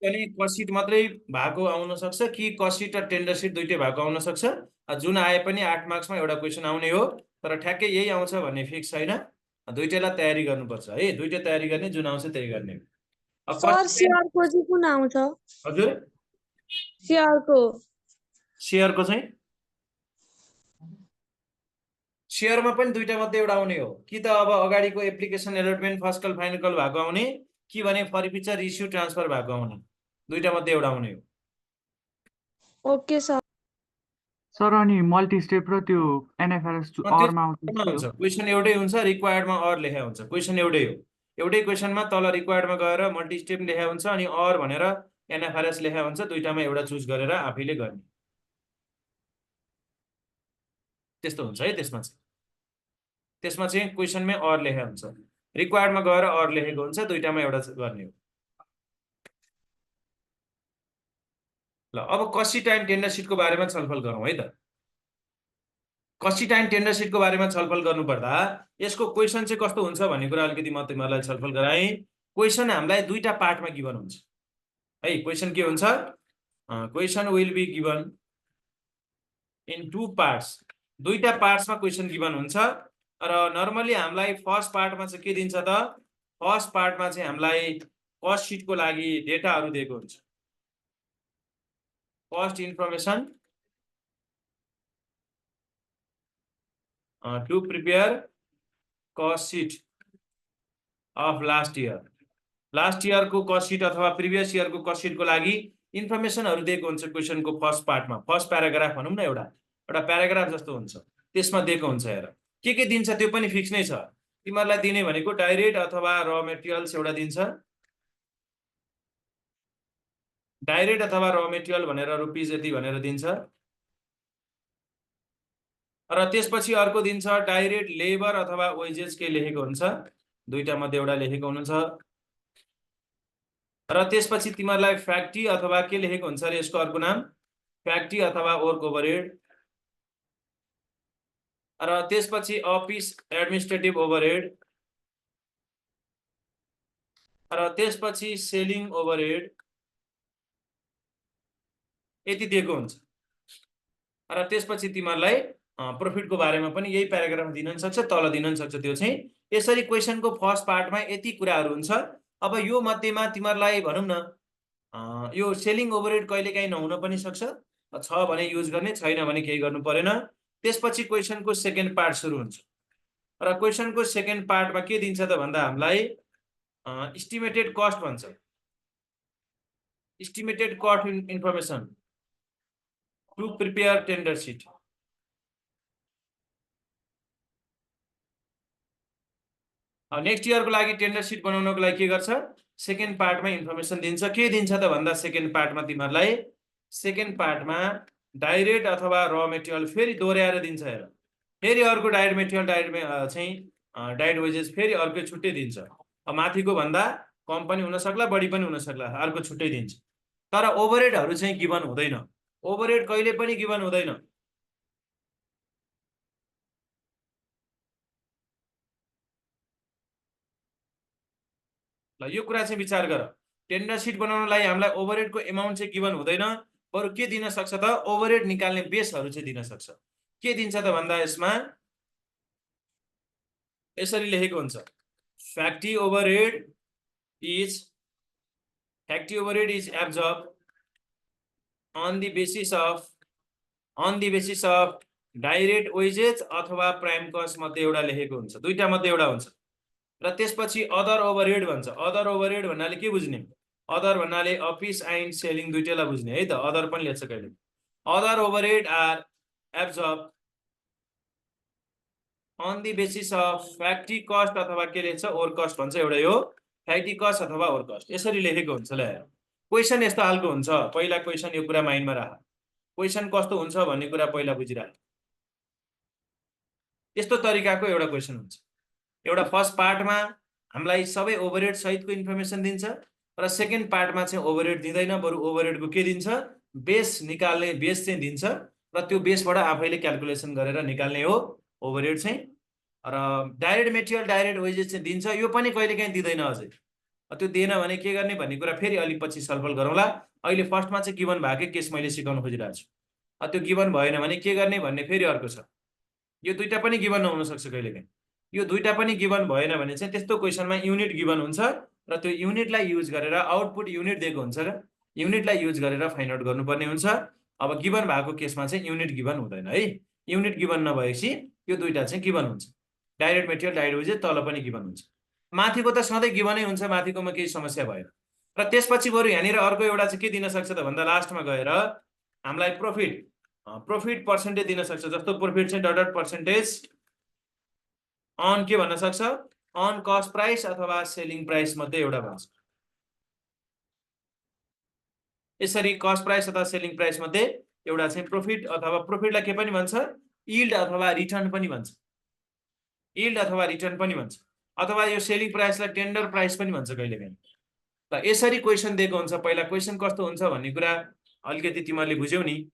अनि कस्ट मात्रै भएको आउन सक्छ कि कस्ट र टेन्डर सिट दुइटै भएको आउन सक्छ। जुन आए पनि 8 मार्क्समा एउटा क्वेसन आउने हो, तर ठ्याक्कै यही आउँछ भन्ने फिक्स छैन। दुइटैलाई तयारी गर्नुपर्छ है, दुइटै तयारी गर्ने, जुन आउँछ त्यही गर्ने। सर शेयरको चाहिँ कुन आउँछ? हजुर शेयरको चाहिँ शेयरमा पनि दुइटा मध्ये एउटा आउने हो कि त अब अगाडिको application allotment first call final call भएको आउने कि भने फरफिचर इस्यु ट्रान्सफर भएको आउने, दुइटा मध्ये एउटा आउने हो। Okay sir. सर अनि मल्टी स्टेप र त्यो एनएफआरएस अरमा आउँछ क्वेसन एउटै हुन्छ, रिक्वायर्डमा अर लेखा हुन्छ। क्वेसन एउटै हो, एउटै क्वेसनमा तल रिक्वायर्डमा गएर मल्टी स्टेप लेखा हुन्छ अनि अर भनेर एनएफआरएस लेखा हुन्छ। दुइटामा एउटा चुज गरेर आफैले गर्ने, त्यस्तो हुन्छ है। त्यसमा चाहिँ क्वेसनमै अर लेखा हुन्छ, रिक्वायर्डमा गएर अर लेखेको हुन्छ, दुइटामा एउटा गर्ने हो। ल अब कस्टी टाइम टेन्डर सिटको बारेमा छलफल गरौँ है त। कस्टी टाइम टेन्डर सिटको बारेमा छलफल गर्नुपर्दा यसको क्वेसन चाहिँ कस्तो हुन्छ भन्ने कुरा अलिकति म तिमीहरूलाई छलफल गराएँ। क्वेसन हामीलाई दुईटा पार्टमा गिभन हुन्छ है। क्वेसन के हुन्छ? Question will be given in 2 parts. दुईटा पार्ट्समा क्वेसन गिभन हुन्छ र नर्मली हामीलाई फर्स्ट पार्टमा चाहिँ के दिन्छ त? फर्स्ट पार्टमा चाहिँ हामीलाई कस्ट सिटको लागि डेटाहरू दिएको हुन्छ, cost information to prepare cost sheet of last year। Last इयरको कस्ट सिट अथवा प्रिभियस इयरको कस्ट सिटको लागि इन्फर्मेसनहरू दिएको हुन्छ क्वेसनको फर्स्ट पार्टमा। फर्स्ट प्याराग्राफ भनौँ न, एउटा प्याराग्राफ जस्तो हुन्छ, त्यसमा दिएको हुन्छ। हेर के दिन्छ त्यो पनि फिक्स नै छ। तिमीहरूलाई दिने भनेको डाइरेक्ट अथवा र मेटेरियल्स एउटा दिन्छ, डाइरेक्ट अथवा र मेटेरियल भनेर रुपिस यति भनेर दिन्छ र त्यसपछि अर्को दिन्छ डाइरेक्ट लेबर अथवा वेजेस के लेखेको हुन्छ, दुईटा मध्ये एउटा लेखेको हुन्छ र त्यसपछि तिमीहरूलाई फ्याक्ट्री अथवा के लेखेको हुन्छ र यसको अर्को नाम फ्याक्ट्री अथवा वर्क ओभरहेड र त्यसपछि अफिस एडमिनिस्ट्रेटिभ ओभरहेड र त्यसपछि सेलिङ ओभरहेड यति दिएको हुन्छ र त्यसपछि तिमीहरूलाई प्रॉफिटको बारेमा पनि यही प्याराग्राफ दिन सक्छ, तल दिन सक्छ। त्यो चाहिँ यसरी क्वेसनको फर्स्ट पार्टमा यति कुराहरू हुन्छ। अब यो मध्येमा तिमीहरूलाई भनौँ न यो सेलिङ ओभरहेड कहिलेकाहीँ नहुन पनि सक्छ, छ भने युज गर्ने, छैन भने केही गर्नु परेन। त्यसपछि क्वेसनको सेकेन्ड पार्ट सुरु हुन्छ र क्वेसनको सेकेन्ड पार्टमा के दिन्छ त भन्दा हामीलाई इस्टिमेटेड कस्ट भन्छ, estimated cost information to prepare tender sheet. Next इयरको लागि टेन्डर सिट बनाउनको लागि के गर्छ? सेकेन्ड पार्टमा इन्फर्मेसन दिन्छ। के दिन्छ त भन्दा सेकेन्ड पार्टमा तिमीहरूलाई सेकेन्ड पार्टमा डाइरेक्ट अथवा र मेटेरियल फेरि दोहोऱ्याएर दिन्छ। हेर फेरि अर्को डाइरेक्ट मेटेरियल डाइरेक्ट वेजेस फेरि अर्कै छुट्टै दिन्छ। माथिको भन्दा कम पनि हुन सक्ला, बढी पनि हुन सक्ला, अर्को छुट्टै दिन्छ। तर ओभरहेडहरू चाहिँ गिभन हुँदैन, ओभरहेड कहिले पनि गिभन हुँदैन। ल यो कुरा चाहिँ विचार गर। टेन्डर सिट बनाउनलाई हामीलाई ओभरहेडको एमाउन्ट चाहिँ गिभन हुँदैन, बरु के दिन सक्छ त? ओभरहेड निकाल्ने बेसहरू चाहिँ दिन सक्छ। के दिन्छ त भन्दा यसमा यसरी लेखेको हुन्छ, factory overhead is absorb on the basis of direct wages अथवा प्राइम कस्ट मध्ये एउटा लेखेको हुन्छ, दुईटा मध्ये एउटा हुन्छ। र त्यसपछि अदर ओभरहेड भन्छ। अदर ओभरहेड भन्नाले के बुझ्ने? अदर भन्नाले अफिस एन्ड सेलिङ दुईटैलाई बुझ्ने है त। अदर पनि लेख्छ कहिले। Other overhead are absorb on the basis of factory cost अथवा के लेख्छ? ओर कस्ट भन्छ। एउटै हो, फ्याक्ट्री कस्ट अथवा ओर कस्ट, यसरी लेखेको हुन्छ। ल क्वेसन यस्तो खालको हुन्छ। पहिला क्वेसन यो कुरा माइन्डमा राख, क्वेसन कस्तो हुन्छ भन्ने कुरा पहिला बुझिराख। यस्तो तरिकाको एउटा क्वेसन हुन्छ। एउटा फर्स्ट पार्टमा हामीलाई सबै ओभरहेड सहितको इन्फर्मेसन दिन्छ र सेकेन्ड पार्टमा चाहिँ ओभरहेड दिँदैन, बरु ओभरहेडको के दिन्छ? बेस निकाल्ने बेस चाहिँ दिन्छ र त्यो बेसबाट आफैले क्याल्कुलेसन गरेर निकाल्ने हो ओभरहेड चाहिँ। र डाइरेक्ट मेटेरियल डाइरेक्ट वेजेस चाहिँ दिन्छ, यो पनि कहिलेकाहीँ दिँदैन अझै। त्यो दिएन भने के गर्ने भन्ने कुरा फेरि अलिक पछि छलफल गरौँला। अहिले फर्स्टमा चाहिँ गिभन भएकै केस मैले सिकाउन खोजिरहेको छु। त्यो गिभन भएन भने के गर्ने भन्ने फेरि अर्को छ। यो दुईटा पनि गिभन नहुन सक्छ कहिलेकाहीँ। यो दुईटा पनि गिभन भएन भने चाहिँ त्यस्तो क्वेसनमा युनिट गिभन हुन्छ र त्यो युनिटलाई युज गरेर आउटपुट युनिट दिएको हुन्छ र युनिटलाई युज गरेर फाइन्ड आउट गर्नुपर्ने हुन्छ। अब गिभन भएको केसमा चाहिँ युनिट गिभन हुँदैन है। युनिट गिभन नभएपछि यो दुईटा चाहिँ गिभन हुन्छ। डाइरेक्ट मेटेरियल डाइरेक्ट वेजेस तल पनि गिभन हुन्छ। माथिको त सधैँ गिभनै हुन्छ, माथिकोमा केही समस्या भएन। र त्यसपछि बरु यहाँनिर अर्को एउटा चाहिँ के दिन सक्छ त भन्दा लास्टमा गएर हामीलाई प्रॉफिट पर्सेन्टेज दिन सक्छ। जस्तो प्रॉफिट चाहिँ डट पर्सेन्टेज अन के भन्न सक्छ, अन कस्ट प्राइस अथवा सेलिङ प्राइस मध्ये एउटा भन्छ। यसरी कस्ट प्राइस अथवा सेलिङ प्राइस मध्ये एउटा चाहिँ प्रॉफिट अथवा प्रॉफिटलाई के पनि भन्छ, यील्ड अथवा रिटर्न पनि भन्छ। यील्ड अथवा रिटर्न पनि भन्छ, अथवा यो सेलिङ प्राइसलाई टेन्डर प्राइस पनि भन्छ कहिलेकाहीँ। त यसरी क्वेसन दिएको हुन्छ। पहिला क्वेसन कस्तो हुन्छ भन्ने कुरा अलिकति तिमीहरूले बुझ्यौ नि।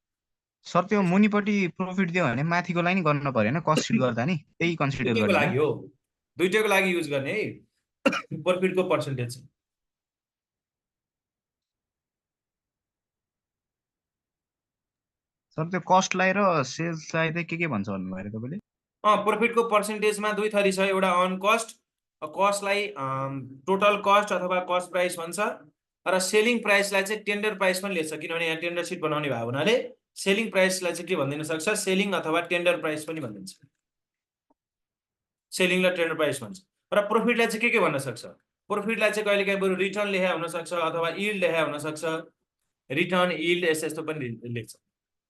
सर त्यो मुनिपट्टि प्रॉफिट दियो भने माथिकोलाई नि गर्न पर्यो हैन, कस्ट सिट गर्दा नि त्यही कन्सिडर दुईटैको गर्ने लागि हो, दुईटैको लागि युज गर्ने है प्रॉफिटको पर्सेन्टेज। सर त्यो कस्टलाई र सेल्सलाई चाहिँ के भन्छ भन्नुभयो तपाईले? प्रॉफिटको पर्सेन्टेजमा दुई थरी छ। एउटा अन कस्ट, कस्टलाई टोटल कस्ट अथवा कस्ट प्राइस भन्छ, र सेलिङ प्राइसलाई चाहिँ टेन्डर प्राइस पनि लेख्छ। किनभने यहाँ टेन्डर सिट बनाउने भएको हुनाले सेलिङ प्राइसलाई चाहिँ के भनिदिन सक्छ, सेलिङ अथवा टेन्डर प्राइस पनि भनिदिन्छ। सेलिङलाई टेन्डर प्राइस भन्छ। र प्रॉफिटलाई चाहिँ के भन्न सक्छ, प्रॉफिटलाई चाहिँ कहिलेकाहीँ बरु रिटर्न लेखा हुन सक्छ अथवा यील्ड लेखा हुन सक्छ। रिटर्न, यील्ड यस्तो पनि लेख्छ।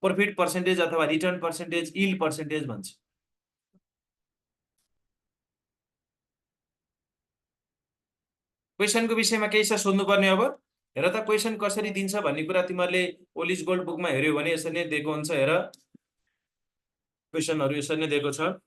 प्रॉफिट पर्सेन्टेज अथवा रिटर्न पर्सेन्टेज, यील्ड पर्सेन्टेज भन्छ। क्वेसनको विषयमा केही छ सोध्नुपर्ने? अब हेर त क्वेसन कसरी दिन्छ भन्ने कुरा तिमीहरूले ओलिज गोल्ड बुकमा हेऱ्यौ भने यसरी नै दिएको हुन्छ। हेर क्वेसनहरू यसरी नै दिएको छ।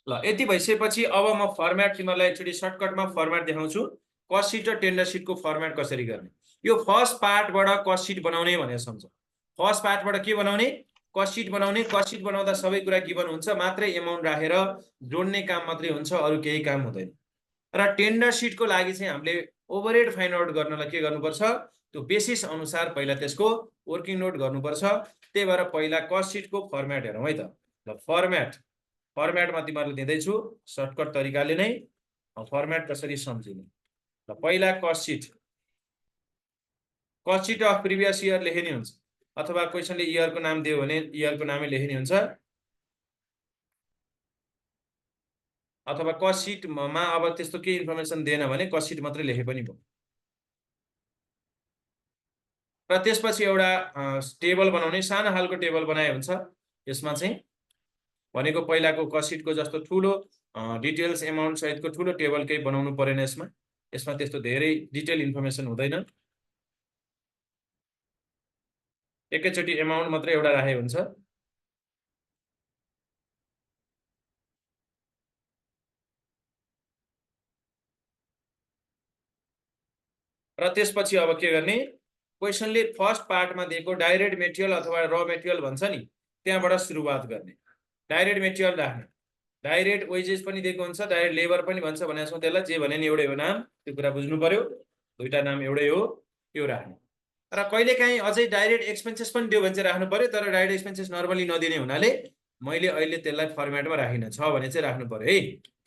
ल यति भइसकेपछि अब म फर्मेट तिमीहरूलाई एकचोटि सर्टकटमा फर्मेट देखाउँछु। कस्ट सिट र टेन्डर सिटको फर्मेट कसरी गर्ने। यो फर्स्ट पार्टबाट कस्ट सिट बनाउने भनेर सम्झ। फर्स्ट पार्टबाट के बनाउने, कस्ट सिट बनाउने। कस्ट सिट बनाउँदा सबै कुरा गिभन हुन्छ, मात्रै एमाउन्ट राखेर जोड्ने काम मात्रै हुन्छ, अरू केही काम हुँदैन। र टेन्डर सिटको लागि चाहिँ हामीले ओभरहेड फाइन्ड आउट गर्नलाई के गर्नुपर्छ, त्यो बेसिस अनुसार पहिला त्यसको वर्किङ नोट गर्नुपर्छ। त्यही भएर पहिला कस्ट सिटको फर्मेट हेरौँ है त। ल फर्मेटमा तिमीहरूले दिँदैछु सर्टकट तरिकाले नै फर्मेट कसरी सम्झिने। ल पहिला cost seat of previous year लेख्ने हुन्छ, अथवा क्वेसनले इयरको नाम दियो भने इयरको नामै लेख्ने हुन्छ, अथवा कस्ट सिटमा अब त्यस्तो केही इन्फर्मेसन दिएन भने कस्ट सिट मात्रै लेखे पनि भयो। र त्यसपछि एउटा टेबल बनाउने, सानो खालको टेबल बनाए हुन्छ। यसमा चाहिँ भनेको पहिलाको कस्ट सिटको जस्तो ठुलो डिटेल्स एमाउन्ट सहितको ठुलो टेबल केही बनाउनु परेन। यसमा त्यस्तो धेरै डिटेल इन्फर्मेसन हुँदैन। एकैचोटि एमाउन्ट मात्रै एउटा राखे हुन्छ। र त्यसपछि अब के गर्ने, क्वेसनले फर्स्ट पार्टमा दिएको डाइरेक्ट मेटेरियल अथवा र मेटेरियल भन्छ नि, त्यहाँबाट सुरुवात गर्ने। डाइरेक्ट मेटेरियल राख्ने, डाइरेक्ट वेजेस पनि दिएको हुन्छ, डाइरेक्ट लेबर पनि भन्छ भनेको छौँ त्यसलाई। जे भने नि एउटै हो नाम, त्यो कुरा बुझ्नु पर्यो। दुईटा नाम एउटै हो, त्यो राख्ने। र कहिलेकाहीँ अझै डाइरेक्ट एक्सपेन्सेस पनि दियो भने चाहिँ राख्नु पर्यो। तर डाइरेक्ट एक्सपेन्सेस नर्मली नदिने हुनाले मैले अहिले त्यसलाई फर्मेटमा राखिनँ, छ भने चाहिँ राख्नु पर्यो है।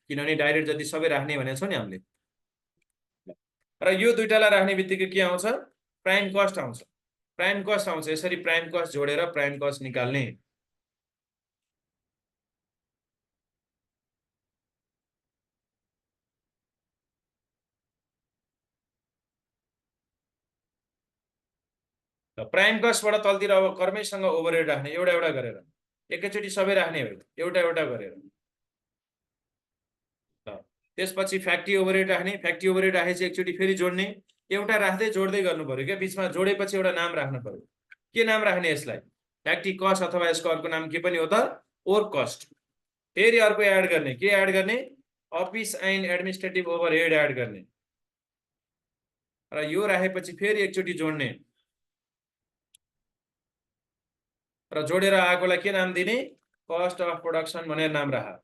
किनभने डाइरेक्ट जति सबै राख्ने भनेको छौँ नि हामीले। र यो दुईटालाई राख्ने बित्तिकै के आउँछ, प्राइम कस्ट आउँछ। प्राइम कस्ट आउँछ। यसरी प्राइम कस्ट जोडेर प्राइम कस्ट निकाल्ने। प्राइम कस्टबाट तलतिर अब कर्मैसँग ओभरहेड राख्ने, एउटा एउटा गरेर। एकैचोटि सबै राख्ने होइन, एउटा एउटा गरेर। त्यसपछि फ्याक्ट्री ओभरहेड राख्ने। फ्याक्ट्री ओभरहेड राखेपछि एकचोटि फेरि जोड्ने। एउटा राख्दै जोड्दै गर्नु पर्यो क्या। बिचमा जोडेपछि एउटा नाम राख्नु पर्यो। के नाम राख्ने यसलाई, फ्याक्ट्री कस्ट अथवा यसको अर्को नाम के पनि हो त, ओभर कस्ट। फेरि अर्को एड गर्ने। के एड गर्ने, office and administrative overhead add गर्ने। र यो राखेपछि फेरि एकचोटि जोड्ने। र जोडेर आएकोलाई के नाम दिने, कस्ट अफ प्रोडक्सन भनेर नाम राख।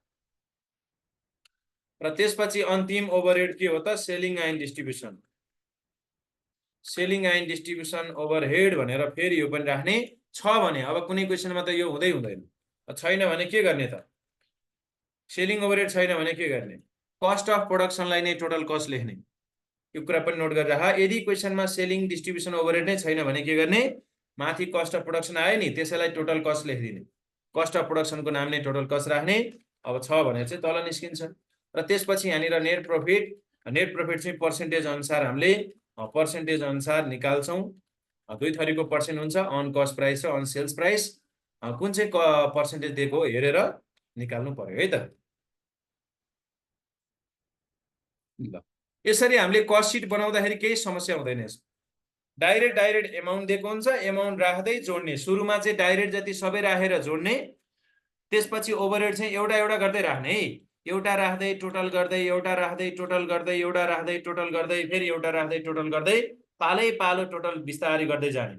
र त्यसपछि अन्तिम ओभरहेड के हो त सेलिङ एन्ड डिस्ट्रिब्युसन ओभरहेड भनेर फेरि यो पनि राख्ने छ भने अब कुनै क्वेसनमा त यो हुँदै हुँदैन छैन भने के गर्ने त सेलिङ ओभरहेड छैन भने के गर्ने कस्ट अफ प्रोडक्सनलाई नै टोटल कस्ट लेख्ने यो कुरा पनि नोट गरेर राख यदि क्वेसनमा सेलिङ डिस्ट्रिब्युसन ओभरहेड नै छैन भने के गर्ने माथि कस्ट अफ प्रोडक्सन आयो नि त्यसैलाई टोटल कस्ट लेखिदिने कस्ट अफ प्रोडक्सनको नाम नै टोटल कस्ट राख्ने अब छ भने चाहिँ तल निस्किन्छ र त्यसपछि यहाँनिर नेट प्रफिट चाहिँ पर्सेन्टेज अनुसार हामीले पर्सेन्टेज अनुसार निकाल्छौँ दुई थरीको पर्सेन्ट हुन्छ अन कस्ट प्राइस र अन सेल्स प्राइस कुन चाहिँ पर्सेन्टेज दिएको हेरेर निकाल्नु पर्यो है त ल यसरी हामीले कस्ट सिट बनाउँदाखेरि केही समस्या हुँदैन डाइरेक्ट एमाउन्ट दिएको हुन्छ एमाउन्ट राख्दै जोड्ने सुरुमा चाहिँ डाइरेक्ट जति सबै राखेर जोड्ने त्यसपछि ओभरहेड चाहिँ एउटा एउटा गर्दै राख्ने है एउटा राख्दै टोटल गर्दै एउटा राख्दै टोटल गर्दै एउटा राख्दै टोटल गर्दै फेरि एउटा राख्दै टोटल गर्दै पालै पालो टोटल बिस्तारै गर्दै जाने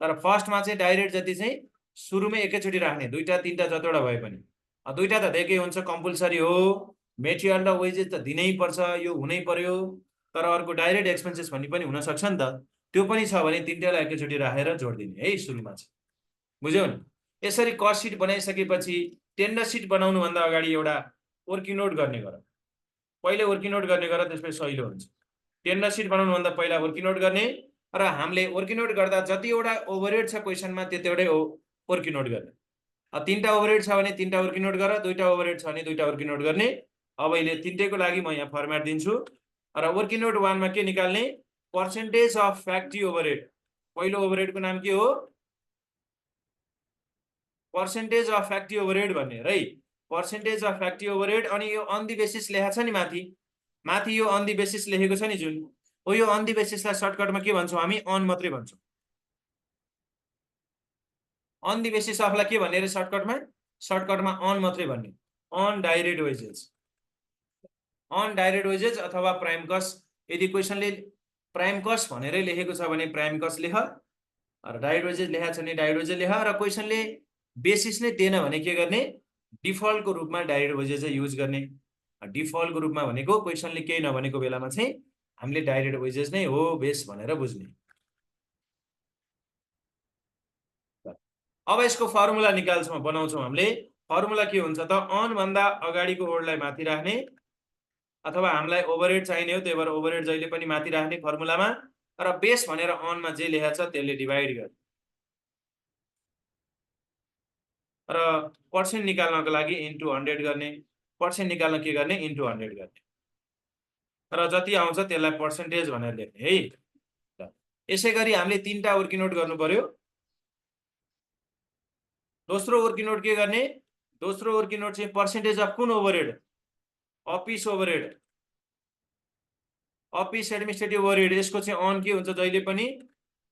तर फर्स्टमा चाहिँ डाइरेक्ट जति चाहिँ सुरुमै एकैचोटि राख्ने दुईटा तिनटा जतिवटा भए पनि दुईटा त दिएकै हुन्छ कम्पलसरी हो मेटेरियल र वेजेस त दिनै पर्छ यो हुनै पर्यो तर अर्को डाइरेक्ट एक्सपेन्सेस भन्ने पनि हुनसक्छ नि त त्यो पनि छ भने तिनटालाई एकैचोटि राखेर जोडिदिने है सुरुमा चाहिँ बुझ्यौ नि यसरी कस्ट सिट बनाइसकेपछि टेन्डर सिट बनाउनुभन्दा अगाडि एउटा वर्किङ नोट गर्ने गर पहिले वर्किङ नोट गर्ने गर त्यसपछि सजिलो हुन्छ टेन्डर सिट बनाउनुभन्दा पहिला वर्किङ नोट गर्ने र हामीले वर्किङ नोट गर्दा जतिवटा ओभरहेड छ क्वेसनमा त्यतिवटै वर्किङ नोट गर्ने तिनटा ओभरहेड छ भने तिनटा वर्किङ नोट गर दुईटा ओभरहेड छ भने दुईटा वर्किङ नोट गर्ने अब अहिले तिनटैको लागि म यहाँ फर्मेट दिन्छु र वर्किङ नोट 1 मा के निकाल्ने पर्सेन्टेज अफ फ्याक्ट्री ओभरहेड पहिलो ओभरहेडको नाम के हो पर्सेन्टेज अफ फ्याक्ट्री ओभरहेड भन्ने है पर्सेन्टेज अफ फ्याक्ट्री ओभरहेड अनि यो अन दि बेसिस लेखेको छ नि माथि यो अन दि बेसिस लेखेको छ नि जुन हो यो अन दि बेसिसलाई सर्टकटमा के भन्छौँ हामी अन मात्रै भन्छौँ अन दि बेसिस अफलाई के भन्ने रे सर्टकटमा अन मात्रै भन्ने अन डाइरेक्ट वेजेस अथवा प्राइम कस्ट यदि क्वेसनले प्राइम कस्ट भनेरै लेखेको छ भने प्राइम कस्ट लेख र डाइरेक्ट वेजेस लेखेको छ भने डाइरेक्ट वेजेस लेख र क्वेसनले बेसिस नै दिएन भने के गर्ने डिफल्टको रूपमा डाइरेक्ट वेजेस चाहिँ युज गर्ने डिफल्टको रूपमा भनेको क्वेसनले केही नभनेको बेलामा चाहिँ हामीले डाइरेक्ट वेजेस नै हो बेस भनेर बुझ्ने अब यसको फर्मुला निकाल्छौँ बनाउँछौँ हामीले फर्मुला के हुन्छ त अन भन्दा अगाडिको वर्डलाई माथि राख्ने अथवा हामीलाई ओभरहेड चाहिने हो त्यही भएर ओभरहेड जहिले पनि माथि राख्ने फर्मुलामा र बेस भनेर अनमा जे लेखेको छ त्यसले डिभाइड गर्ने र पर्सेन्ट निकाल्नको लागि इन्टु 100 गर्ने पर्सेन्ट निकाल्न के गर्ने इन्टु 100 गर्ने र जति आउँछ त्यसलाई पर्सेन्टेज भनेर लेख्ने है यसै गरी हामीले तीनटा वर्किङ नोट गर्नु पर्यो दोस्रो वर्किङ नोट के गर्ने दोस्रो वर्किङ नोट चाहिँ पर्सेन्टेज अफ कुन ओभरहेड अफिस एडमिनिस्ट्रेटिभ ओभरहेड यसको चाहिँ अन के हुन्छ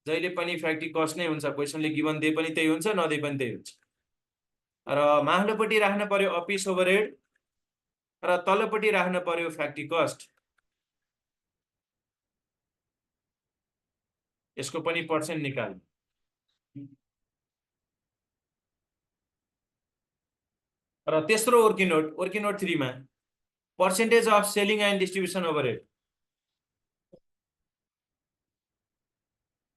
जहिले पनि फ्याक्ट्री कस्ट नै हुन्छ क्वेसनले गिभन दिए पनि त्यही हुन्छ नदिए पनि त्यही हुन्छ र माथिल्लोपट्टि राख्न पर्यो अफिस ओभरहेड र तल्लोपट्टि राख्न पर्यो फ्याक्ट्री कस्ट यसको पनि पर्सेन्ट निकाल्नु र तेस्रो वर्किङ नोट 3 मा percentage of selling and distribution overhead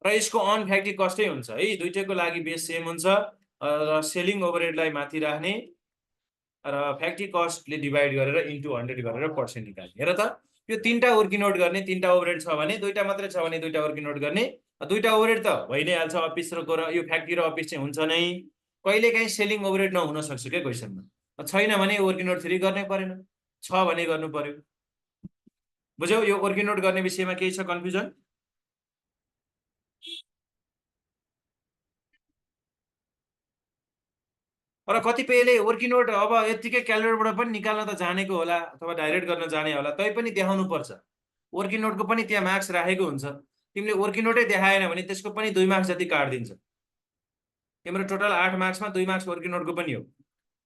र यसको अन फ्याक्ट्री कस्टै हुन्छ है दुईटैको लागि बेस सेम हुन्छ र सेलिङ ओभरहेडलाई माथि राख्ने र फ्याक्ट्री कस्टले डिभाइड गरेर इन्टु 100 गरेर पर्सेन्ट निकाल्ने हेर त यो तीनटा वर्किङ नोट गर्ने तीनटा ओभरहेड छ भने दुईटा मात्रै छ भने दुईटा वर्किङ नोट गर्ने दुईटा ओभरहेड त भइ नै हाल्छ अफिस र यो फ्याक्ट्री र अफिस चाहिँ हुन्छ नै कहिलेकाहीँ सेलिङ ओभरहेड नहुन सक्छ के क्वेसनमा छैन भने वर्किङ नोट 3 गर्नै परेन छ भने गर्नु पर्यो बुझ्यौ यो वर्किङ नोट गर्ने विषयमा केही छ कन्फ्युजन र कतिपयले वर्किङ नोट अब यतिकै क्यालकुलेटरबाट पनि निकाल्न त जानेको होला अथवा डाइरेक्ट गर्न जाने होला तै पनि देखाउनु पर्छ वर्किङ नोटको पनि त्यहाँ मार्क्स राखेको हुन्छ तिमीले वर्किङ नोटै देखाएन भने त्यसको पनि 2 मार्क्स जति काट्दिन्छ तिम्रो टोटल 8 मार्क्समा 2 मार्क्स वर्किङ नोटको पनि हो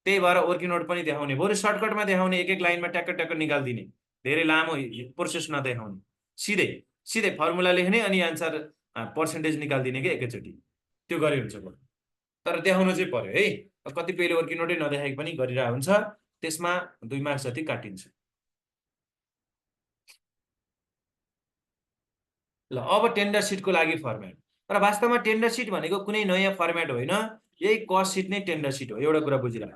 त्यही भएर वर्किङ नोट पनि देखाउने बरु सर्टकटमा देखाउने एक लाइनमा ट्याक्क निकाल्दिने धेरै लामो प्रोसेस नदेखाउने सिधै फर्मुला लेख्ने अनि आन्सर पर्सेन्टेज निकाल्दिने के एकैचोटि त्यो गरे हुन्छ तर देखाउनु चाहिँ पर्यो है कतिपयले वर्किङ नोटै नदेखाइ पनि गरिरहेको हुन्छ त्यसमा 2 मार्क्स जति काटिन्छ ल अब टेन्डर सिटको लागि फर्मेट, तर वास्तवमा टेन्डर सिट भनेको कुनै नयाँ फर्मेट होइन, यही कस्ट सिट नै टेन्डर सिट हो। एउटा कुरा बुझिरह,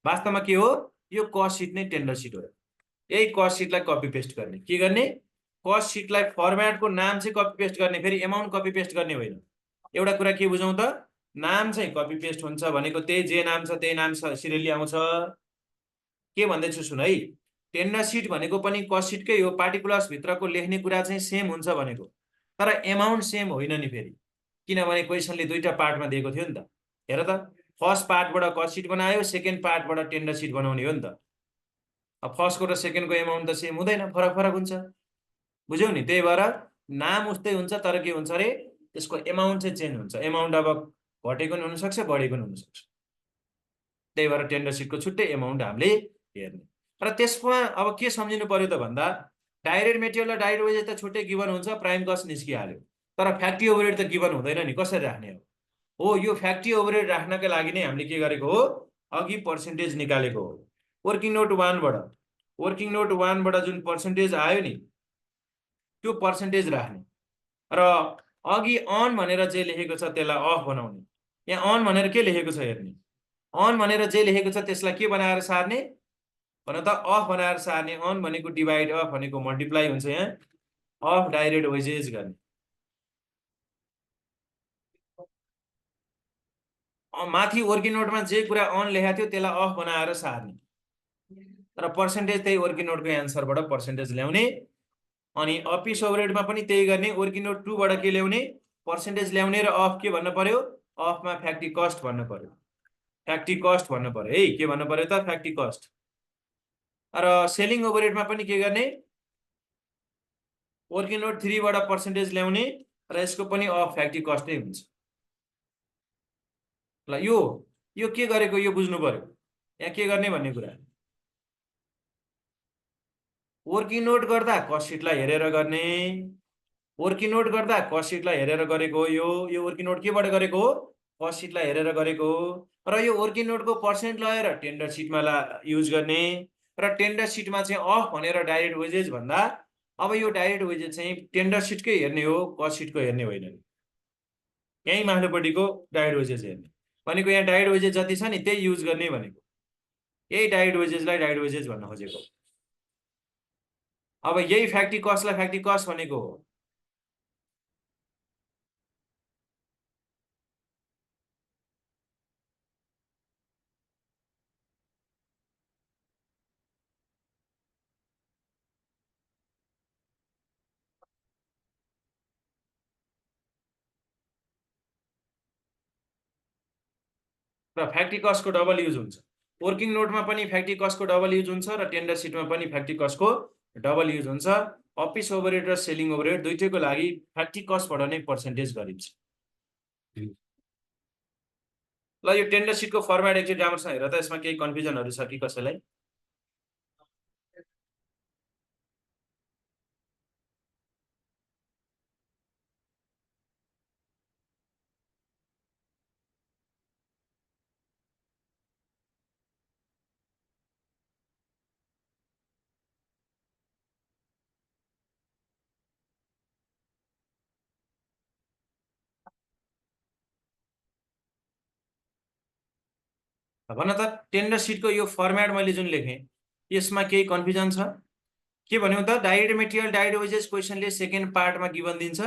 वास्तवमा के हो, यो कस्ट सिट नै टेन्डर सिट हो। यही कस्ट सिटलाई कपी पेस्ट गर्ने, के गर्ने, कस्ट सिटलाई फर्मेटको नाम चाहिँ कपी पेस्ट गर्ने, फेरि एमाउन्ट कपी पेस्ट गर्ने होइन। एउटा कुरा के बुझौँ त, नाम चाहिँ कपी पेस्ट हुन्छ भनेको त्यही जे नाम छ त्यही नाम सिरियली आउँछ। के भन्दैछु सुन है, टेन्डर सिट भनेको पनि कस्ट सिटकै हो, पार्टिकुलर्स भित्रको लेख्ने कुरा चाहिँ सेम हुन्छ भनेको, तर एमाउन्ट सेम होइन नि फेरि, किनभने क्वेसनले दुईटा पार्टमा दिएको थियो नि त। हेर त, फर्स्ट पार्टबाट कस्ट सिट बनायो, सेकेन्ड पार्टबाट टेन्डर सिट बनाउने हो नि त। अब फर्स्टको र सेकेन्डको एमाउन्ट त सेम हुँदैन, फरक फरक हुन्छ, बुझ्यौ नि। त्यही भएर नाम उस्तै हुन्छ, तर के हुन्छ अरे त्यसको एमाउन्ट चाहिँ चेन्ज हुन्छ। एमाउन्ट अब घटेको पनि हुनसक्छ, बढेको पनि हुनसक्छ। त्यही भएर टेन्डर सिटको छुट्टै एमाउन्ट हामीले हेर्ने। र त्यसमा अब के सम्झिनु पर्यो त भन्दा, डाइरेक्ट मेटेरियल र डाइरेक्ट वेजेस त छुट्टै गिभन हुन्छ, प्राइम कस्ट निस्किहाल्यो, तर फ्याक्ट्री ओभरहेड त गिभन हुँदैन नि, कसरी राख्ने हो। यो फ्याक्ट्री ओभरहेड राख्नका लागि नै हामीले के गरेको हो, अघि पर्सेन्टेज निकालेको हो। वर्किङ नोट 1बाट जुन पर्सेन्टेज आयो नि त्यो पर्सेन्टेज राख्ने, र अघि अन भनेर जे लेखेको छ त्यसलाई अफ बनाउने। यहाँ अन भनेर के लेखेको छ हेर्ने, अन भनेर जे लेखेको छ त्यसलाई के बनाएर सार्ने भन त, अफ बनाएर सार्ने। अन भनेको डिभाइड, अफ भनेको मल्टिप्लाई हुन्छ। यहाँ अफ डाइरेक्ट वेजेस गर्ने, माथि वर्किङ नोटमा जे कुरा अन लेखेको थियो त्यसलाई अफ बनाएर सार्ने, र पर्सेन्टेज त्यही वर्किङ नोटको एन्सरबाट पर्सेन्टेज ल्याउने। अनि अफिस ओभरहेडमा पनि त्यही गर्ने, वर्किङ नोट 2बाट के ल्याउने, पर्सेन्टेज ल्याउने, र अफ के भन्नु पर्यो, अफमा फ्याक्ट्री कस्ट भन्नु पर्यो, फ्याक्ट्री कस्ट भन्नु पर्यो है। के भन्नु पर्यो त, फ्याक्ट्री कस्ट। र सेलिङ ओभरहेडमा पनि के गर्ने, वर्किङ नोट 3बाट पर्सेन्टेज ल्याउने, र यसको पनि अफ फ्याक्ट्री कस्ट नै हुन्छ। ल यो के गरेको यो बुझ्नु पर्यो। यहाँ के गर्ने भन्ने कुरा, वर्किङ नोट गर्दा कस्ट सिटलाई हेरेर गर्ने, वर्किङ नोट गर्दा कस्ट सिटलाई हेरेर गरेको हो। यो वर्किङ नोट केबाट गरेको हो, कस्ट सिटलाई हेरेर गरेको हो। र यो वर्किङ नोटको पर्सेन्ट लगेर टेन्डर सिटमा युज गर्ने, र टेन्डर सिटमा चाहिँ अफ भनेर डाइरेक्ट वेजेस भन्दा, अब यो डाइरेक्ट वेजेस चाहिँ टेन्डर सिटकै हेर्ने हो, कस्ट सिटको हेर्ने होइन। यहीँ माथिल्लोपट्टिको डाइरेक्ट वेजेस हेर्ने भनेको, यहाँ डाइरेक्ट वेजेस जति छ नि त्यही युज गर्ने भनेको, यही डाइरेक्ट वेजेसलाई डाइरेक्ट वेजेस भन्न खोजेको। अब यही फ्याक्ट्री कस्टलाई फ्याक्ट्री कस्ट भनेको हो। र फ्याक्ट्री कस्टको डबल युज हुन्छ, वर्किङ नोटमा पनि फ्याक्ट्री कस्टको डबल युज हुन्छ, र टेन्डर सिटमा पनि फ्याक्ट्री कस्टको डबल युज हुन्छ। अफिस ओभरहेड र सेलिङ ओभरहेड दुईटैको लागि फ्याक्ट्री कस्टबाट नै पर्सेन्टेज गरिन्छ। ल यो टेन्डर सिटको फर्मेट एकचोटि राम्रोसँग हेर त, यसमा केही कन्फ्युजनहरू छ कि कसैलाई? भन त, टेन्डर सिटको यो फर्मेट मैले जुन लेखेँ यसमा केही कन्फ्युजन छ के भन्यो त? डाइरेक्ट मेटेरियल डाइरेक्ट वेजेस क्वेसनले सेकेन्ड पार्टमा गिभन दिन्छ,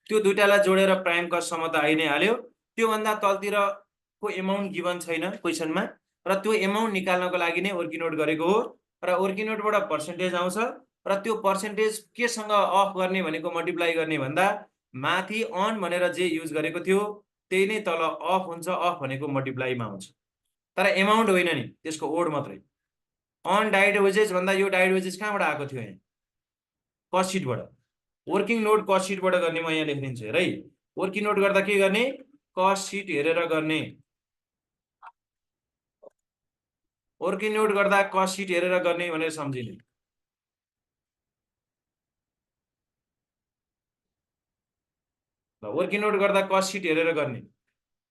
त्यो दुईटालाई जोडेर प्राइम कस्टसम्म त आइ नै हाल्यो। त्योभन्दा तलतिरको एमाउन्ट गिभन छैन क्वेसनमा, र त्यो एमाउन्ट निकाल्नको लागि नै वर्किङ नोट गरेको हो। र वर्किङ नोटबाट पर्सेन्टेज आउँछ, र त्यो पर्सेन्टेज केसँग अफ गर्ने भनेको मल्टिप्लाई गर्ने भन्दा, माथि अन भनेर जे युज गरेको थियो त्यही नै तल अफ हुन्छ, अफ भनेको मल्टिप्लाईमा आउँछ, तर एमाउन्ट होइन नि, त्यसको ओड मात्रै। अन डाइरेक्ट वेजेस भन्दा यो डाइरेक्ट वेजेस कहाँबाट आएको थियो? यहाँ कस्ट सिटबाट। वर्किङ नोट कस्ट सिटबाट गर्ने, म यहाँ लेखिदिन्छु हेर है। वर्किङ नोट गर्दा के गर्ने, कस्ट सिट हेरेर गर्ने, वर्किङ नोट गर्दा कस्ट सिट हेरेर गर्ने भनेर सम्झिने। वर्किङ नोट गर्दा कस्ट सिट हेरेर गर्ने,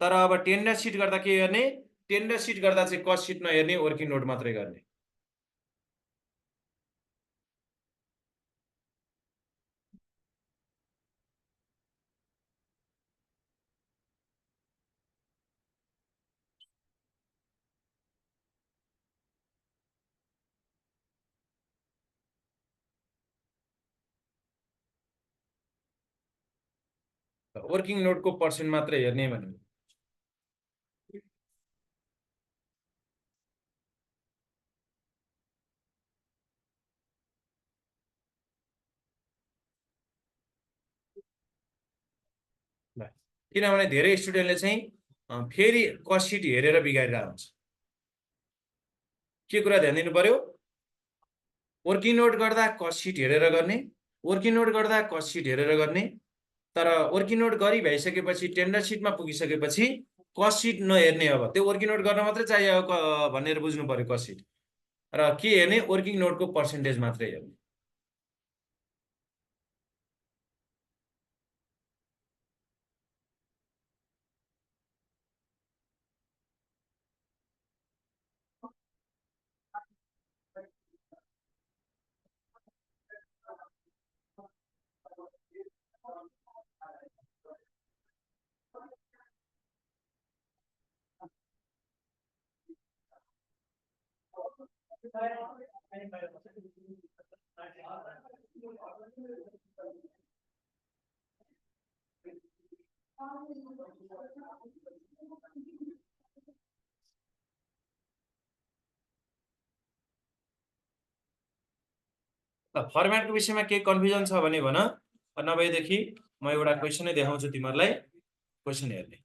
तर अब टेन्डर सिट गर्दा के गर्ने, टेन्डर सिट गर्दा चाहिँ कस्ट सिट नहेर्ने, वर्किङ नोट मात्रै गर्ने। वर्किङ नोटको पर्सेन्ट मात्र हेर्ने भने किनभने धेरै स्टुडेन्टले चाहिँ फेरि कस्ट सिट हेरेर बिगारिरहेको हुन्छ। के कुरा ध्यान दिनु पर्यो, वर्किङ नोट गर्दा कस्ट सिट हेरेर गर्ने, वर्किङ नोट गर्दा कस्ट सिट हेरेर गर्ने, तर वर्किङ नोट गरी भइसकेपछि टेन्डर सिटमा पुगिसकेपछि कस्ट सिट नहेर्ने। अब त्यो वर्किङ नोट गर्न मात्रै चाहियो भनेर बुझ्नु पर्यो कस्ट सिट, र के हेर्ने, वर्किङ नोटको पर्सेन्टेज मात्रै हेर्ने। फर्मेटको विषयमा केही कन्फ्युजन छ भने भन, नभएदेखि म एउटा क्वेसनै देखाउँछु तिमीहरूलाई, क्वेसन हेर्ने।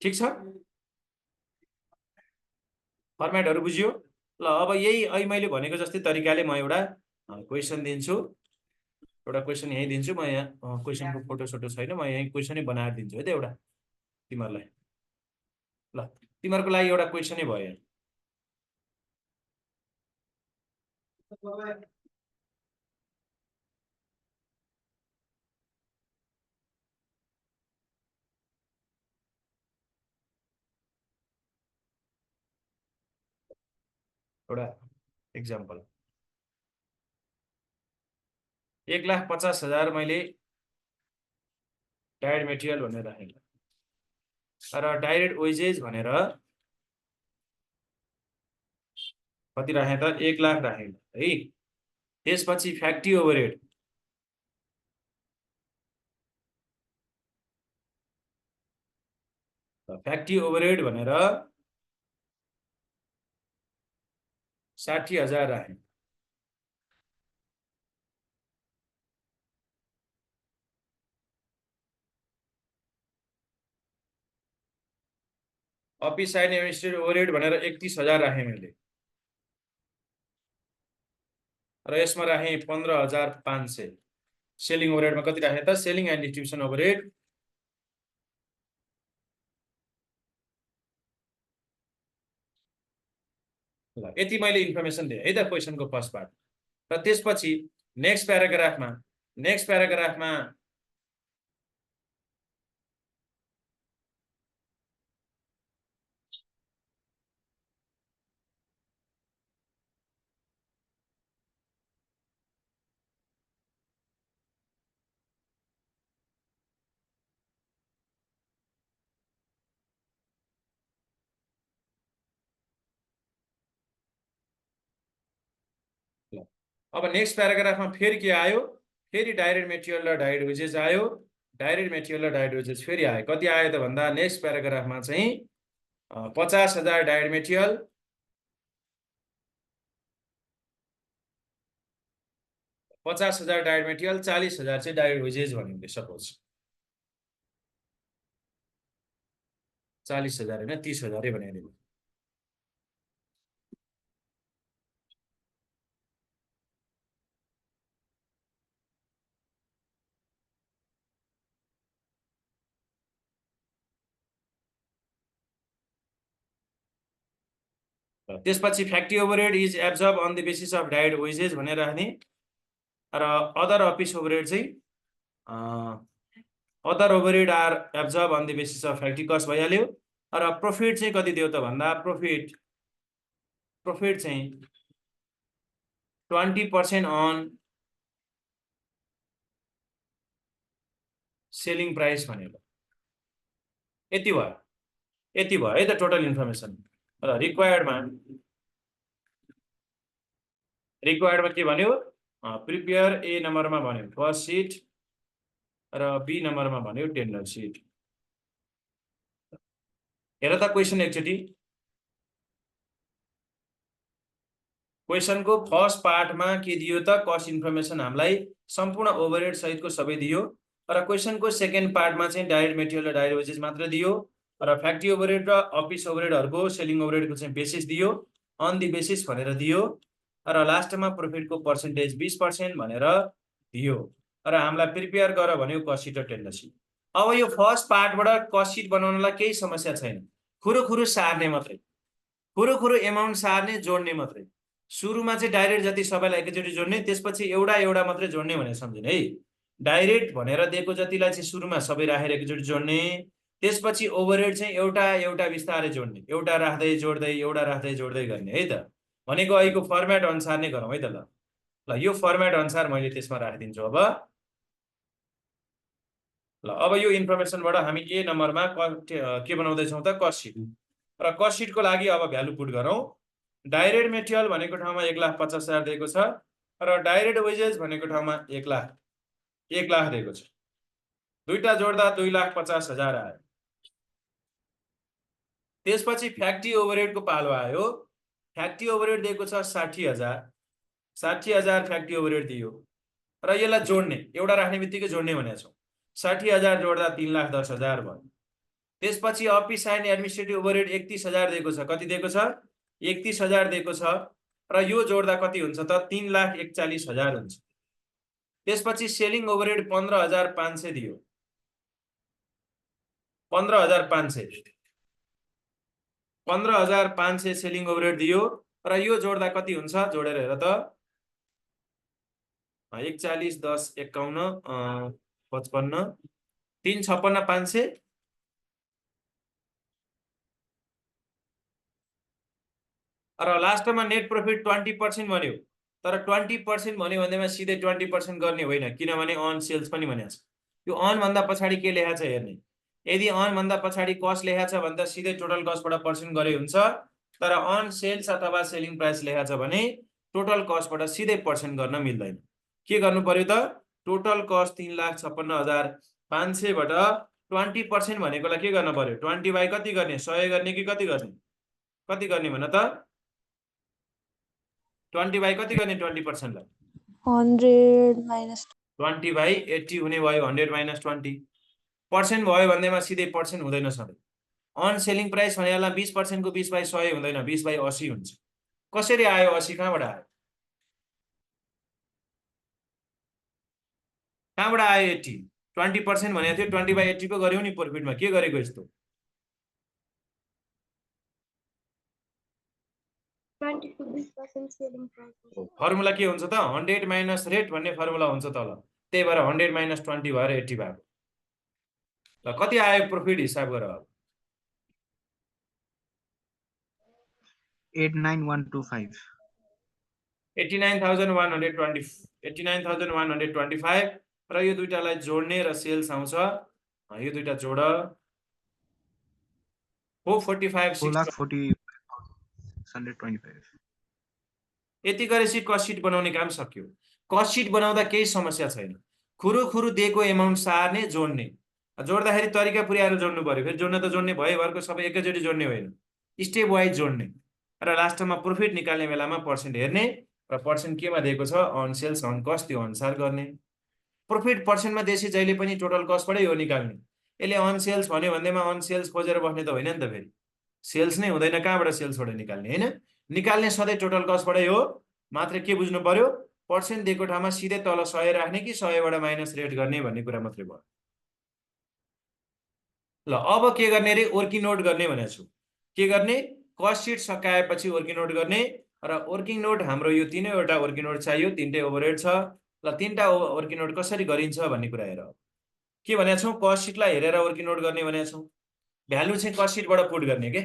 ठिक छ, फर्मेटहरू बुझ्यो? ल अब यही अहिले मैले भनेको जस्तै तरिकाले म एउटा क्वेसन दिन्छु, एउटा क्वेसन यहीँ दिन्छु। म यहाँ क्वेसनको फोटो सोटो छैन, म यहीँ क्वेसनै बनाएर दिन्छु है त एउटा तिमीहरूलाई। ल तिमीहरूको लागि एउटा क्वेसनै भयो। एउटा एक्जाम्पल, 1,50,000 मैले डाइरेक्ट मेटेरियल भनेर राखेँ, र डाइरेक्ट वेजेज भनेर कति राखेँ त, 1 लाख राखेँ है। त्यसपछि फ्याक्ट्री ओभरहेड, फ्याक्ट्री ओभरहेड भनेर 60,000 राखेँ। अफिस एन्ड एडमिनिस्ट्रेटिभ ओभरहेड भनेर 31,000 राखेँ मैले, र यसमा राखेँ 15,500। सेलिङ ओभरहेडमा कति राखेँ त, सेलिङ एन्ड डिस्ट्रिब्युसन ओभरहेड ल यति मैले इन्फर्मेसन दिएँ है त क्वेसनको फर्स्ट पार्ट। र त्यसपछि नेक्स्ट प्याराग्राफमा अब नेक्स्ट प्याराग्राफमा फेरि के आयो, फेरि डाइरेक्ट मेटेरियल र डाइरेक्ट वेजेस आयो, डाइरेक्ट मेटेरियल र डाइरेक्ट वेजेस फेरि आयो। कति आयो त भन्दा नेक्स्ट प्याराग्राफमा चाहिँ 50,000 डाइरेक्ट मेटेरियल, 50,000 डाइरेक्ट मेटेरियल, 40,000 चाहिँ डाइरेक्ट वेजेस भनिन्छ। सपोज 40,000 होइन 30,000 बनाइदिनु। त्यसपछि factory overhead is absorb on the basis of direct wages भनेर राख्ने, र अदर अफिस ओभरहेड चाहिँ other overhead are absorb on the basis of factory cost भइहाल्यो। र प्रफिट चाहिँ कति दियो त भन्दा, प्रफिट चाहिँ 20% अन सेलिङ प्राइस भनेर। यति भयो है त टोटल इन्फर्मेसन। र रिक्वायर्डमा के भन्यो, प्रिपेयर ए नम्बरमा भन्यो फर्स्ट सिट र बी नम्बरमा भन्यो टेन्डर सिट। हेर त क्वेसन एकचोटि। क्वेसनको फर्स्ट पार्टमा के दियो त कस्ट इन्फर्मेसन हामीलाई सम्पूर्ण ओभरहेड सहितको सबै दियो र क्वेसनको सेकेन्ड पार्टमा चाहिँ डाइरेक्ट मेटेरियल र डाइरेक्ट वेजेस मात्र दियो र फ्याक्ट्री ओभरहेड र अफिस ओभरहेडहरूको सेलिङ ओभरहेडको चाहिँ बेसिस दियो अन दि बेसिस भनेर दियो र लास्टमा प्रफिटको पर्सेन्टेज 20% भनेर दियो र हामीलाई प्रिपेयर गर भन्यो कस्ट सिट र टेन्डर सिट। अब यो फर्स्ट पार्टबाट कस्ट सिट बनाउनलाई केही समस्या छैन, खुरुखुरु सार्ने मात्रै, खुरुखुरु एमाउन्ट सार्ने जोड्ने मात्रै। सुरुमा चाहिँ डाइरेक्ट जति सबैलाई एकैचोटि जोड्ने, त्यसपछि एउटा एउटा मात्रै जोड्ने भनेर सम्झिने है। डाइरेक्ट भनेर दिएको जतिलाई चाहिँ सुरुमा सबै राखेर एकैचोटि जोड्ने, त्यसपछि ओभरहेड चाहिँ एउटा एउटा बिस्तारै जोड्ने, एउटा राख्दै जोड्दै एउटा राख्दै जोड्दै गर्ने है त। भनेको अहिलेको फर्मेट अनुसार नै गरौँ है त। ल यो फर्मेट अनुसार मैले त्यसमा राखिदिन्छु। अब ल अब यो इन्फर्मेसनबाट हामी ए नम्बरमा के बनाउँदैछौँ त कस्ट सिट र कस्ट सिटको लागि अब भ्यालु पुट गरौँ। डाइरेक्ट मेटेरियल भनेको ठाउँमा 1,50,000 दिएको छ र डाइरेक्ट वेजेस भनेको ठाउँमा 1 लाख दिएको छ। दुईटा जोड्दा 2,50,000 आयो। त्यसपछि फ्याक्ट्री ओभरहेडको पालो आयो। फ्याक्ट्री ओभरहेड दिएको छ 60,000 फ्याक्ट्री ओभरहेड दियो र यसलाई जोड्ने, एउटा राख्ने बित्तिकै जोड्ने भनेको छौँ। 60,000 जोड्दा 3,10,000 भयो। त्यसपछि अफिस एन्ड एडमिनिस्ट्रेटिभ ओभरहेड 31,000 दिएको छ। कति दिएको छ? 31,000 दिएको छ र यो जोड्दा कति हुन्छ त 3,41,000 हुन्छ। त्यसपछि सेलिङ ओभरहेड 15,500 दियो। 15,500 सेलिङ ओभरहेड दियो र यो जोड्दा कति हुन्छ? जोडेर हेर त 41 10 51 55 356,500 र लास्टमा नेट प्रफिट 20% भन्यो। तर 20% भन्यो भन्दैमा सिधै 20% गर्ने होइन, किनभने अन सेल्स पनि भनेको छ। यो अन भन्दा पछाडि के लेखा छ हेर्ने। यदि अन भन्दा पछाडि कस्ट लेखा छ भने त सिधै टोटल कस्टबाट पर्सेन्ट गरे हुन्छ। तर अन सेल्स अथवा सेलिङ प्राइस लेखा छ भने टोटल कस्टबाट सिधै पर्सेन्ट गर्न मिल्दैन। के गर्नु पर्यो त? टोटल कस्ट 3,56,500 बाट 20% भनेकोलाई के गर्न पर्यो? 20 बाई कति गर्ने? 100 गर्ने कि कति गर्ने? कति गर्ने भन त? 20 बाई कति गर्ने 20% लाई? 100 माइनस 20 बाई 80 हुने भयो। 100 माइनस 20 पर्सेन्ट भयो भन्दैमा सिधै पर्सेन्ट हुँदैन सधैँ। अन सेलिङ प्राइस भनेलाई 20% को 20 बाई 100 हुँदैन, 20 बाई 80 हुन्छ। कसरी आयो 80? कहाँबाट आयो? कहाँबाट आयो 80? 20% भनेको थियो, 20 बाई 80 पो गर्यौ नि प्रफिटमा। के गरेको यस्तो? 20 को 20% सेलिङ प्राइस। फर्मुला के हुन्छ त? 100 माइनस रेट भन्ने फर्मुला हुन्छ तल। त्यही भएर 100 माइनस 20 भएर 80 भएको। ल कति आयो प्रफिट हिसाब गर। 89,125 89,125 र यो दुईटालाई जोड्ने र सेल्स आउँछ। यो दुईटा जोड 4,45,625 यति गरेपछि कस्ट सिट बनाउने काम सक्यो। कस्ट सिट बनाउँदा केही समस्या छैन, खुरुखुरु दिएको एमाउन्ट सार्ने जोड्ने। जोड्दाखेरि तरिका पुर्याएर जोड्नु पर्यो। फेरि जोड्न त जोड्ने भयो भरको सबै एकैचोटि जोड्ने होइन, स्टेप वाइज जोड्ने र लास्टमा प्रफिट निकाल्ने बेलामा पर्सेन्ट हेर्ने र पर्सेन्ट केमा दिएको छ अन सेल्स अन कस्ट त्यो अनुसार गर्ने। प्रफिट पर्सेन्टमा देशी जहिले पनि टोटल कस्टबाटै हो निकाल्ने। यसले अन सेल्स भन्यो भन्दैमा अन सेल्स खोजेर बस्ने त होइन नि त। फेरि सेल्स नै हुँदैन, कहाँबाट सेल्सबाट निकाल्ने? होइन, निकाल्ने सधैँ टोटल कस्टबाटै हो। मात्र के बुझ्नु पर्यो? पर्सेन्ट दिएको ठाउँमा सिधै तल 100 राख्ने कि 100बाट माइनस रेट गर्ने भन्ने कुरा मात्रै भयो। ल अब के गर्ने रे? वर्किङ नोट गर्ने भनेको छु। के गर्ने? कस्ट सिट सकाएपछि वर्किङ नोट गर्ने र वर्किङ नोट हाम्रो यो तीनैवटा वर्किङ नोट चाहियो। तीनटै ओभरहेड छ। ल तीनटा वर्किङ नोट कसरी गरिन्छ भन्ने कुरा हेर। के भनेको छौँ? कस्ट सिटलाई हेरेर वर्किङ नोट गर्ने भनेको छौँ। भ्यालु चाहिँ कस्ट सिटबाट पुट गर्ने के?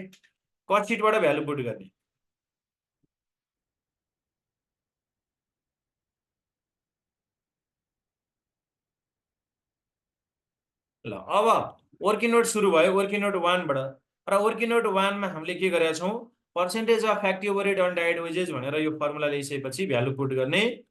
कस्ट सिटबाट भ्यालु पुट गर्ने। ल अब वर्किङ नोट सुरु भयो वर्किङ नोट 1 बाट र वर्किङ नोट 1 मा हामीले के गरेका छौँ? Percentage of factory overhead on direct wages भनेर यो फर्मुला ल्याइसकेपछि भ्यालु पुट गर्ने।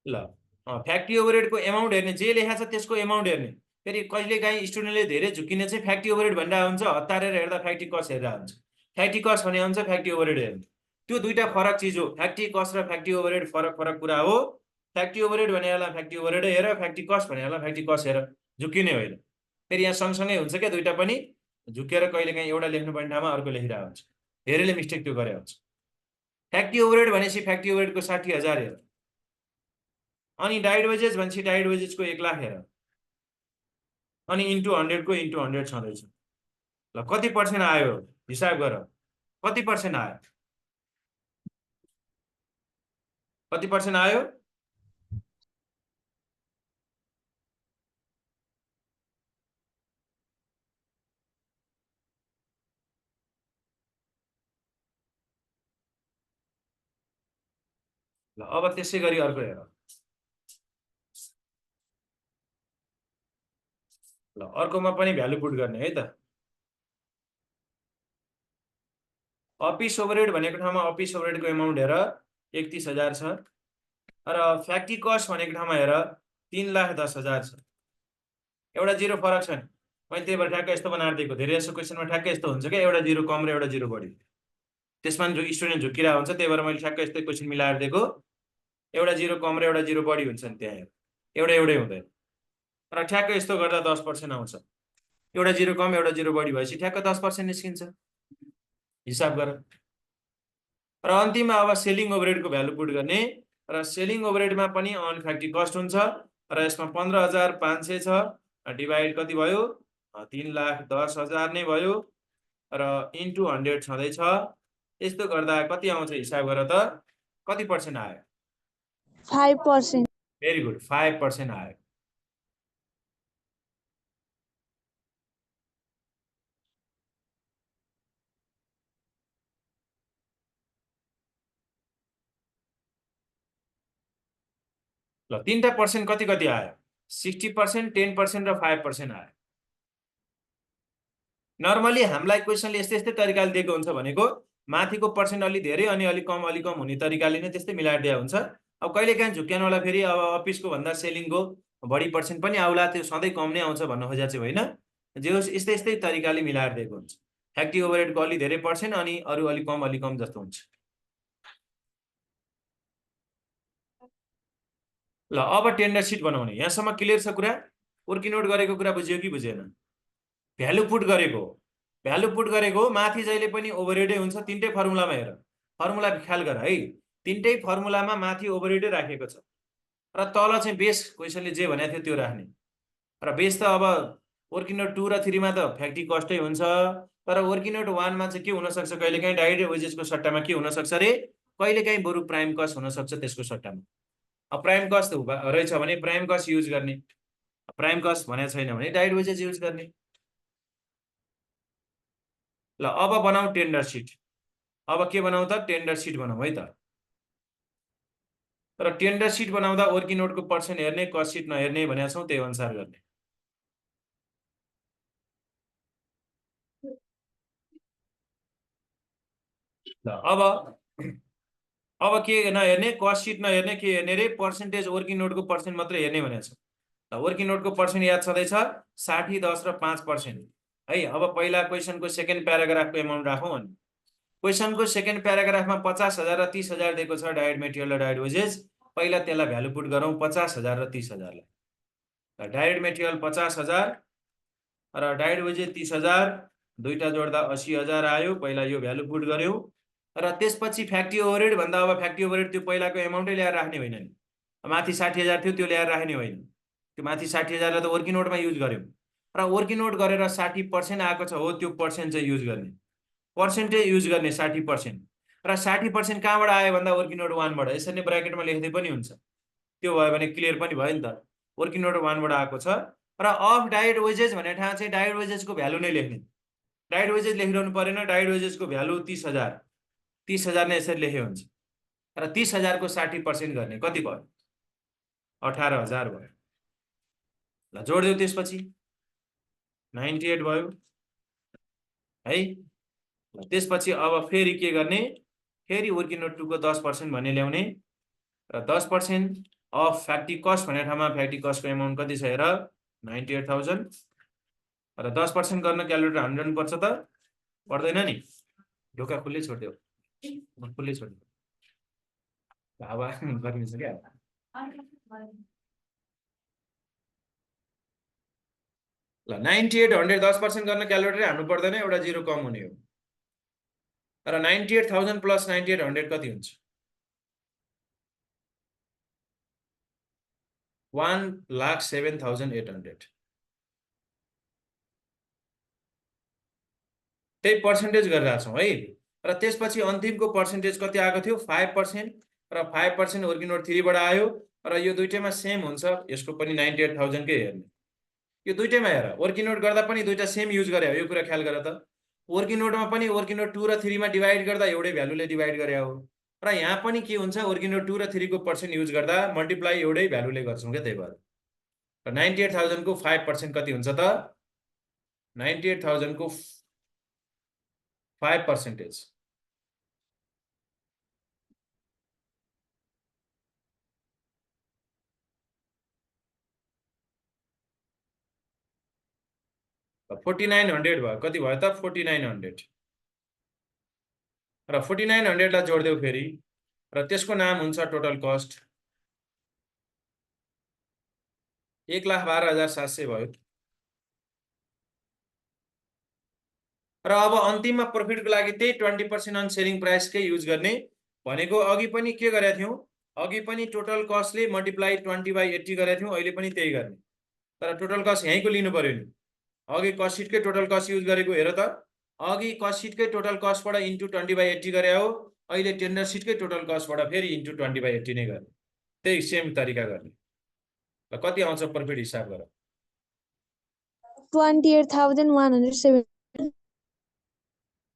ल फ्याक्ट्री ओभरहेडको एमाउन्ट हेर्ने, जे लेखा छ त्यसको एमाउन्ट हेर्ने। फेरि कहिलेकाहीँ स्टुडेन्टले धेरै झुकिने चाहिँ फ्याक्ट्री ओभरहेड भनिरहेको हुन्छ, हतारेर हेर्दा फ्याक्ट्री कस्ट हेरेर हुन्छ। फ्याक्ट्री कस्ट भने हुन्छ फ्याक्ट्री ओभरहेड हेर्ने। त्यो दुईटा फरक चिज हो। फ्याक्ट्री कस्ट र फ्याक्ट्री ओभरहेड फरक फरक कुरा हो। फ्याक्ट्री ओभरहेड भनेलाई फ्याक्ट्री ओभरहेड हेर, फ्याक्ट्री कस्ट भनेलाई फ्याक्ट्री कस्ट हेर, झुकिने होइन। फेरि यहाँ सँगसँगै हुन्छ क्या दुईटा पनि, झुकेर कहिलेकाहीँ एउटा लेख्नुपर्ने ठाउँमा अर्को लेखिरहेको हुन्छ। धेरैले मिस्टेक त्यो गरे हुन्छ। फ्याक्ट्री ओभरहेड भनेपछि फ्याक्ट्री ओभरहेडको 60,000 हेर, अनि डाइरेक्ट वेजेस भनेपछि डाइरेक्ट वेजेसको 1 लाख हेर, अनि इन्टु 100 को इन्टु 100 छँदैछ। ल कति पर्सेन्ट आयो हिसाब गर, कति पर्सेन्ट आयो, कति पर्सेन्ट आयो? ल अब त्यसै गरी अर्को हेर। ल अर्कोमा पनि भ्यालु पुट गर्ने है त। अफिस ओभरहेड भनेको ठाउँमा अफिस ओभरहेडको एमाउन्ट हेर 31,000 छ, र फ्याक्ट्री कस्ट भनेको ठाउँमा हेर 3,10,000 छ। एउटा जिरो फरक छ नि, मैले त्यही भएर ठ्याक्क यस्तो बनाएर दिएको। धेरै जसो क्वेसनमा ठ्याक्क यस्तो हुन्छ क्या, एउटा जिरो कम र एउटा जिरो बढी, त्यसमा जो स्टुडेन्ट झुकिरहेको हुन्छ। त्यही भएर मैले ठ्याक्क यस्तै क्वेसन मिलाएर दिएको। एउटा जिरो कम र एउटा जिरो बढी हुन्छ नि, त्यहाँ एउटा एउटै हुँदैन। र ठ्याक्क यस्तो गर्दा 10% आउँछ। एउटा जिरो कम एउटा जिरो बढी भएपछि ठ्याक्क 10% निस्किन्छ, हिसाब गर। र अन्तिममा अब सेलिङ ओभरहेडको भ्यालु पुट गर्ने, र सेलिङ ओभरहेडमा पनि अन फ्याक्ट्री कस्ट हुन्छ, र यसमा 15,500 छ, डिभाइड कति भयो 3,10,000 नै भयो, र इन्टु 100 छँदैछ। यस्तो गर्दा कति आउँछ हिसाब गर त, कति पर्सेन्ट आयो? 5%. भेरी गुड, 5% आयो। ल 3टा पर्सेन्ट कति कति आयो? 60%, 10% र 5% आयो। नर्मली हामीलाई क्वेसनले यस्तै यस्तै तरिकाले दिएको हुन्छ भनेको, माथिको पर्सेन्ट अलि धेरै अनि अलि कम हुने तरिकाले नै त्यस्तै मिलाएर दिएको हुन्छ। अब कहिलेकाहीँ झुक्क्याउनलाई फेरि अब अफिसको भन्दा सेलिङको बढी पर्सेन्ट पनि आउला, त्यो सधैँ कम नै आउँछ भन्न खोजेको चाहिँ होइन। जे होस् यस्तै यस्तै तरिकाले मिलाएर दिएको हुन्छ। फ्याक्ट्री ओभरहेडको अलि धेरै पर्सेन्ट अनि अरू अलि कम जस्तो हुन्छ। ल अब टेन्डर सिट बनाउने, यहाँसम्म क्लियर छ कुरा? उर्की नोट गरेको कुरा बुझ्यो कि बुझेन? भ्यालु पुट गरेको माथि जहिले पनि ओभरहेडै हुन्छ। 3टै फर्मुलामा हेर, फर्मुला ख्याल गर है। 3टै फर्मुलामा माथि ओभरहेडै राखेको छ, र तल चाहिँ बेस क्वेसनले जे भनेको थियो त्यो राख्ने। र बेस त अब वर्किङ नोट 2 र 3 मा त फ्याक्ट्री कस्टै हुन्छ, तर वर्किङ नोट 1 मा चाहिँ के हुनसक्छ, कहिलेकाहीँ डाइरेक्ट वेजेसको सट्टामा के हुनसक्छ रे, कहिलेकाहीँ बरु प्राइम कस्ट हुनसक्छ त्यसको सट्टामा। अब प्राइम कस्ट रहेछ भने प्राइम कस्ट युज गर्ने, प्राइम कस्ट भनेको छैन भने डाइरेक्ट वेजेस युज गर्ने। ल अब बनाऊ टेन्डर सिट। अब के बनाऊ त, टेन्डर सिट बनाऊ है त। तर टेन्डर सिट बनाउँदा वर्किङ नोटको पर्सेन्ट हेर्ने, कस्ट सिट नहेर्ने भनेका छौँ, त्यही अनुसार गर्ने। ल अब के नहेर्ने, कस्ट सिट नहेर्ने, के हेर्ने रे, पर्सेन्टेज वर्किङ नोटको पर्सेन्ट मात्रै हेर्ने भनेको छ। ल वर्किङ नोटको पर्सेन्ट याद छँदैछ 60, 10 र 5% है। अब पहिला क्वेसनको सेकेन्ड प्याराग्राफको एमाउन्ट राखौँ। अनि क्वेसनको सेकेन्ड प्याराग्राफमा 50,000 र 30,000 दिएको छ, डाइरेक्ट मेटेरियल र डाइरेक्ट वेजेस। पहिला त्यसलाई भ्यालु पुट गरौँ, 50,000 र 30,000 लाई। डाइरेक्ट मेटेरियल 50,000 र डाइरेक्ट वेजेस 30,000, दुईटा जोड्दा 80,000 आयो। पहिला यो भ्यालु पुट गर्यौँ, र त्यसपछि फ्याक्ट्री ओभरहेड भन्दा अब फ्याक्ट्री ओभरहेड त्यो पहिलाको एमाउन्टै ल्याएर राख्ने होइन नि। माथि 60,000 थियो त्यो ल्याएर राख्ने होइन, त्यो माथि 60,000 लाई त वर्किङ नोटमा युज गर्यौँ, र वर्किङ नोट गरेर 60% आएको छ, हो त्यो पर्सेन्ट चाहिँ युज गर्ने, पर्सेन्टै युज गर्ने 60%। र 60% कहाँबाट आयो भन्दा वर्किङ नोट 1 बाट। यसरी नै ब्राकेटमा लेख्दै पनि हुन्छ, त्यो भयो भने क्लियर पनि भयो नि त। वर्किङ नोट 1 बाट आएको छ, र अफ डाइरेक्ट वेजेस भन्ने ठाउँ चाहिँ डाइरेक्ट वेजेसको भ्यालु नै लेख्ने। डाइरेक्ट वेजेस लेखिरहनु परेन, डाइरेक्ट वेजेसको भ्यालु 30,000 नै यसरी लेखे हुन्छ, र 30,000 को 60% गर्ने, कति भयो 18,000 भयो। ल जोडिदेऊ, त्यसपछि 98 भयो है। ल त्यसपछि अब फेरि के गर्ने, फेरि वर्किङ नोट 2 को 10% भन्ने ल्याउने, र 10% अफ फ्याक्ट्री कस्ट भन्ने ठाउँमा फ्याक्ट्री कस्टको एमाउन्ट कति छ हेर 98,000 र 10% गर्न क्यालकुलेटर हान्नु पर्छ त पर्दैन नि ढोका खुल्लै छोडिदेऊ खुल्लै छोडिदेऊ हावा गर्मी छ क्या ल 9800 10% गर्न क्यालकुलेटर हान्नु पर्दैन एउटा जिरो कम हुने हो र 98,000 प्लस 9800 कति हुन्छ 1,07,800 त्यही पर्सेन्टेज गरिरहेको छौँ है र त्यसपछि अन्तिमको पर्सेन्टेज कति आएको थियो 5% र 5% वर्किङ नोट 3 बाट आयो र यो दुईटैमा सेम हुन्छ यसको पनि 98,000 कै हेर्ने यो दुईटैमा हेर वर्किङ नोट गर्दा पनि दुईटा सेम युज गरे हो यो कुरा ख्याल गर त वर्किङ नोटमा पनि वर्किङ नोट 2 र 3 मा डिभाइड गर्दा एउटै भ्यालुले डिभाइड गरे हो र यहाँ पनि के हुन्छ वर्किङ नोट 2 र 3 को पर्सेन्ट युज गर्दा मल्टिप्लाई एउटै भ्यालुले गर्छौँ क्या त्यही भएर र 98,000 को 5% कति हुन्छ त 98,000 को 5%. 4900 भयो कति भयो त 4900 र 4900 लाई जोड्देऊ फेरि र त्यसको नाम हुन्छ टोटल कस्ट 1,12,700 भयो र अब अन्तिममा प्रफिटको लागि त्यही 20% अन सेलिङ प्राइसकै युज गर्ने भनेको अघि पनि के गरेका थियौ अघि पनि टोटल कस्टले मल्टिप्लाई 20/80 गरेका थियौ अहिले पनि त्यही गर्ने तर टोटल कस्ट यहीँको लिनु पर्यो नि अघि कस्ट सिटकै टोटल कस्ट युज गरेको हेर त अघि कस्ट सिटकै टोटल कस्टबाट इन्टु 20/80 गरे हो अहिले टेन्डर सिटकै टोटल कस्टबाट फेरि इन्टु 20/80 नै गर्ने त्यही सेम तरिका गर्ने ल कति आउँछ प्रफिट हिसाब गर 28,170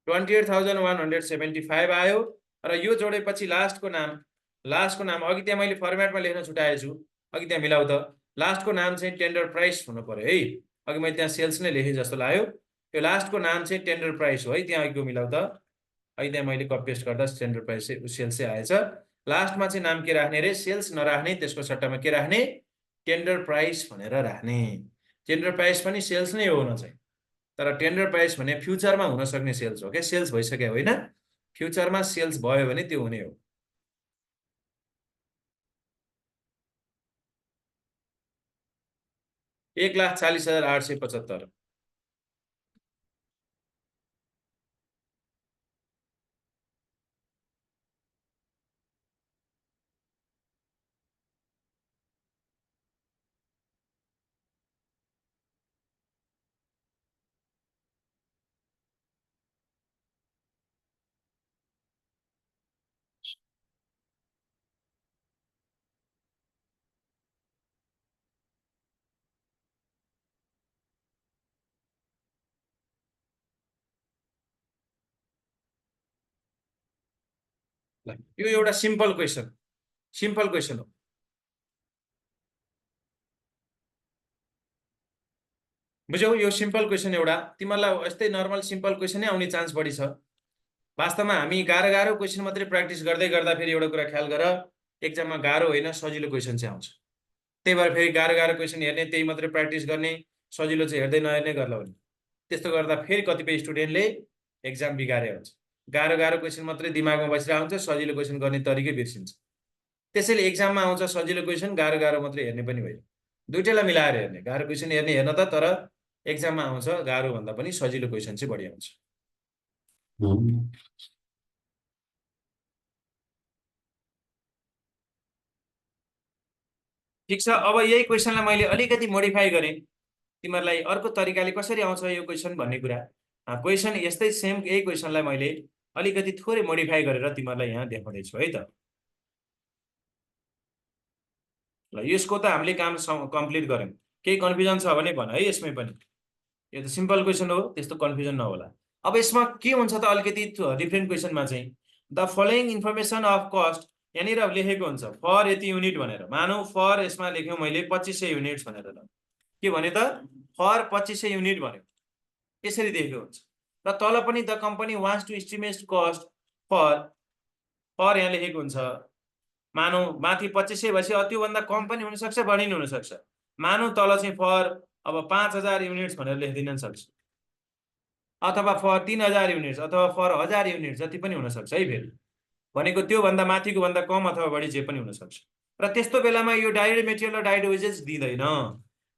28,175 आयो र यो जोडेपछि लास्टको नाम अघि त्यहाँ मैले फर्मेटमा लेख्न छुटाएछु अघि त्यहाँ मिलाउ त लास्टको नाम चाहिँ टेन्डर प्राइस हुनु पर्यो है अघि मैले त्यहाँ सेल्स नै लेखेँ जस्तो लाग्यो यो लास्टको नाम चाहिँ टेन्डर प्राइस हो है त्यहाँ अघिको मिलाउ त अहिले त्यहाँ मैले कपी पेस्ट गर्दा टेन्डर प्राइस चाहिँ सेल्सै आएछ लास्टमा चाहिँ नाम के राख्ने रे सेल्स नराख्ने त्यसको सट्टामा के राख्ने टेन्डर प्राइस भनेर राख्ने टेन्डर प्राइस पनि सेल्स नै हो न चाहिँ तर टेन्डर प्राइस भने फ्युचरमा हुन सक्ने सेल्स हो क्या सेल्स भइसक्यो होइन फ्युचरमा सेल्स भयो भने त्यो हुने हो $1,40,875 यो एउटा सिम्पल क्वेसन हो बुझ्यौ यो सिम्पल क्वेसन एउटा तिमीलाई यस्तै नर्मल सिम्पल क्वेसनै आउने चान्स बढी छ वास्तवमा हामी गाह्रो क्वेसन मात्रै प्र्याक्टिस गर्दै गर्दा फेरि एउटा कुरा ख्याल गर एक्जाममा गाह्रो होइन सजिलो क्वेसन चाहिँ आउँछ त्यही भएर फेरि गाह्रो क्वेसन हेर्ने त्यही मात्रै प्र्याक्टिस गर्ने सजिलो चाहिँ हेर्दै नहेर्ने गर्ला भने त्यस्तो गर्दा फेरि कतिपय स्टुडेन्टले एक्जाम बिगारे हुन्छ गाह्रो क्वेसन मात्रै दिमागमा बसिरहेको हुन्छ सजिलो क्वेसन गर्ने तरिकै बिर्सिन्छ त्यसैले एक्जाममा आउँछ सजिलो क्वेसन गाह्रो मात्रै हेर्ने पनि होइन दुईटैलाई मिलाएर हेर्ने गाह्रो क्वेसन हेर्न त तर एक्जाममा आउँछ गाह्रो भन्दा पनि सजिलो क्वेसन चाहिँ बढी आउँछ ठिक छ अब यही क्वेसनलाई मैले अलिकति मोडिफाई गरेँ तिमीहरूलाई अर्को तरिकाले कसरी आउँछ यो क्वेसन भन्ने कुरा क्वेसन यस्तै सेम यही क्वेसनलाई मैले अलिकति थोरै मोडिफाई गरेर तिमीहरूलाई यहाँ देखाउँदैछु है त ल यसको त हामीले काम कम्प्लिट गर्यौँ केही कन्फ्युजन छ भने भन है यसमै पनि यो त सिम्पल क्वेसन हो त्यस्तो कन्फ्युजन नहोला अब यसमा के हुन्छ त अलिकति डिफ्रेन्ट क्वेसनमा चाहिँ the following information of cost यहाँनिर लेखेको हुन्छ फर यति युनिट भनेर मानौ फर यसमा लेख्यौँ मैले 2500 युनिट्स भनेर ल के भने त फर 2500 युनिट भन्यो यसरी देखेको हुन्छ र तल पनि the company wants to estimate cost for यहाँ लेखेको हुन्छ मानौ माथि 2500 भएपछि त्योभन्दा कम पनि हुनसक्छ बढी पनि हुनसक्छ। मानौ तल चाहिँ फर अब 5000 युनिट्स भनेर लेखिदिन सक्छ, अथवा फर 3000 युनिट्स अथवा फर 1000 युनिट जति पनि हुनसक्छ है। फेरि भनेको त्योभन्दा माथिको भन्दा कम अथवा बढी जे पनि हुनसक्छ। र त्यस्तो बेलामा यो डाइरेक्ट मेटेरियल र डाइरेक्ट वेजेस दिँदैन।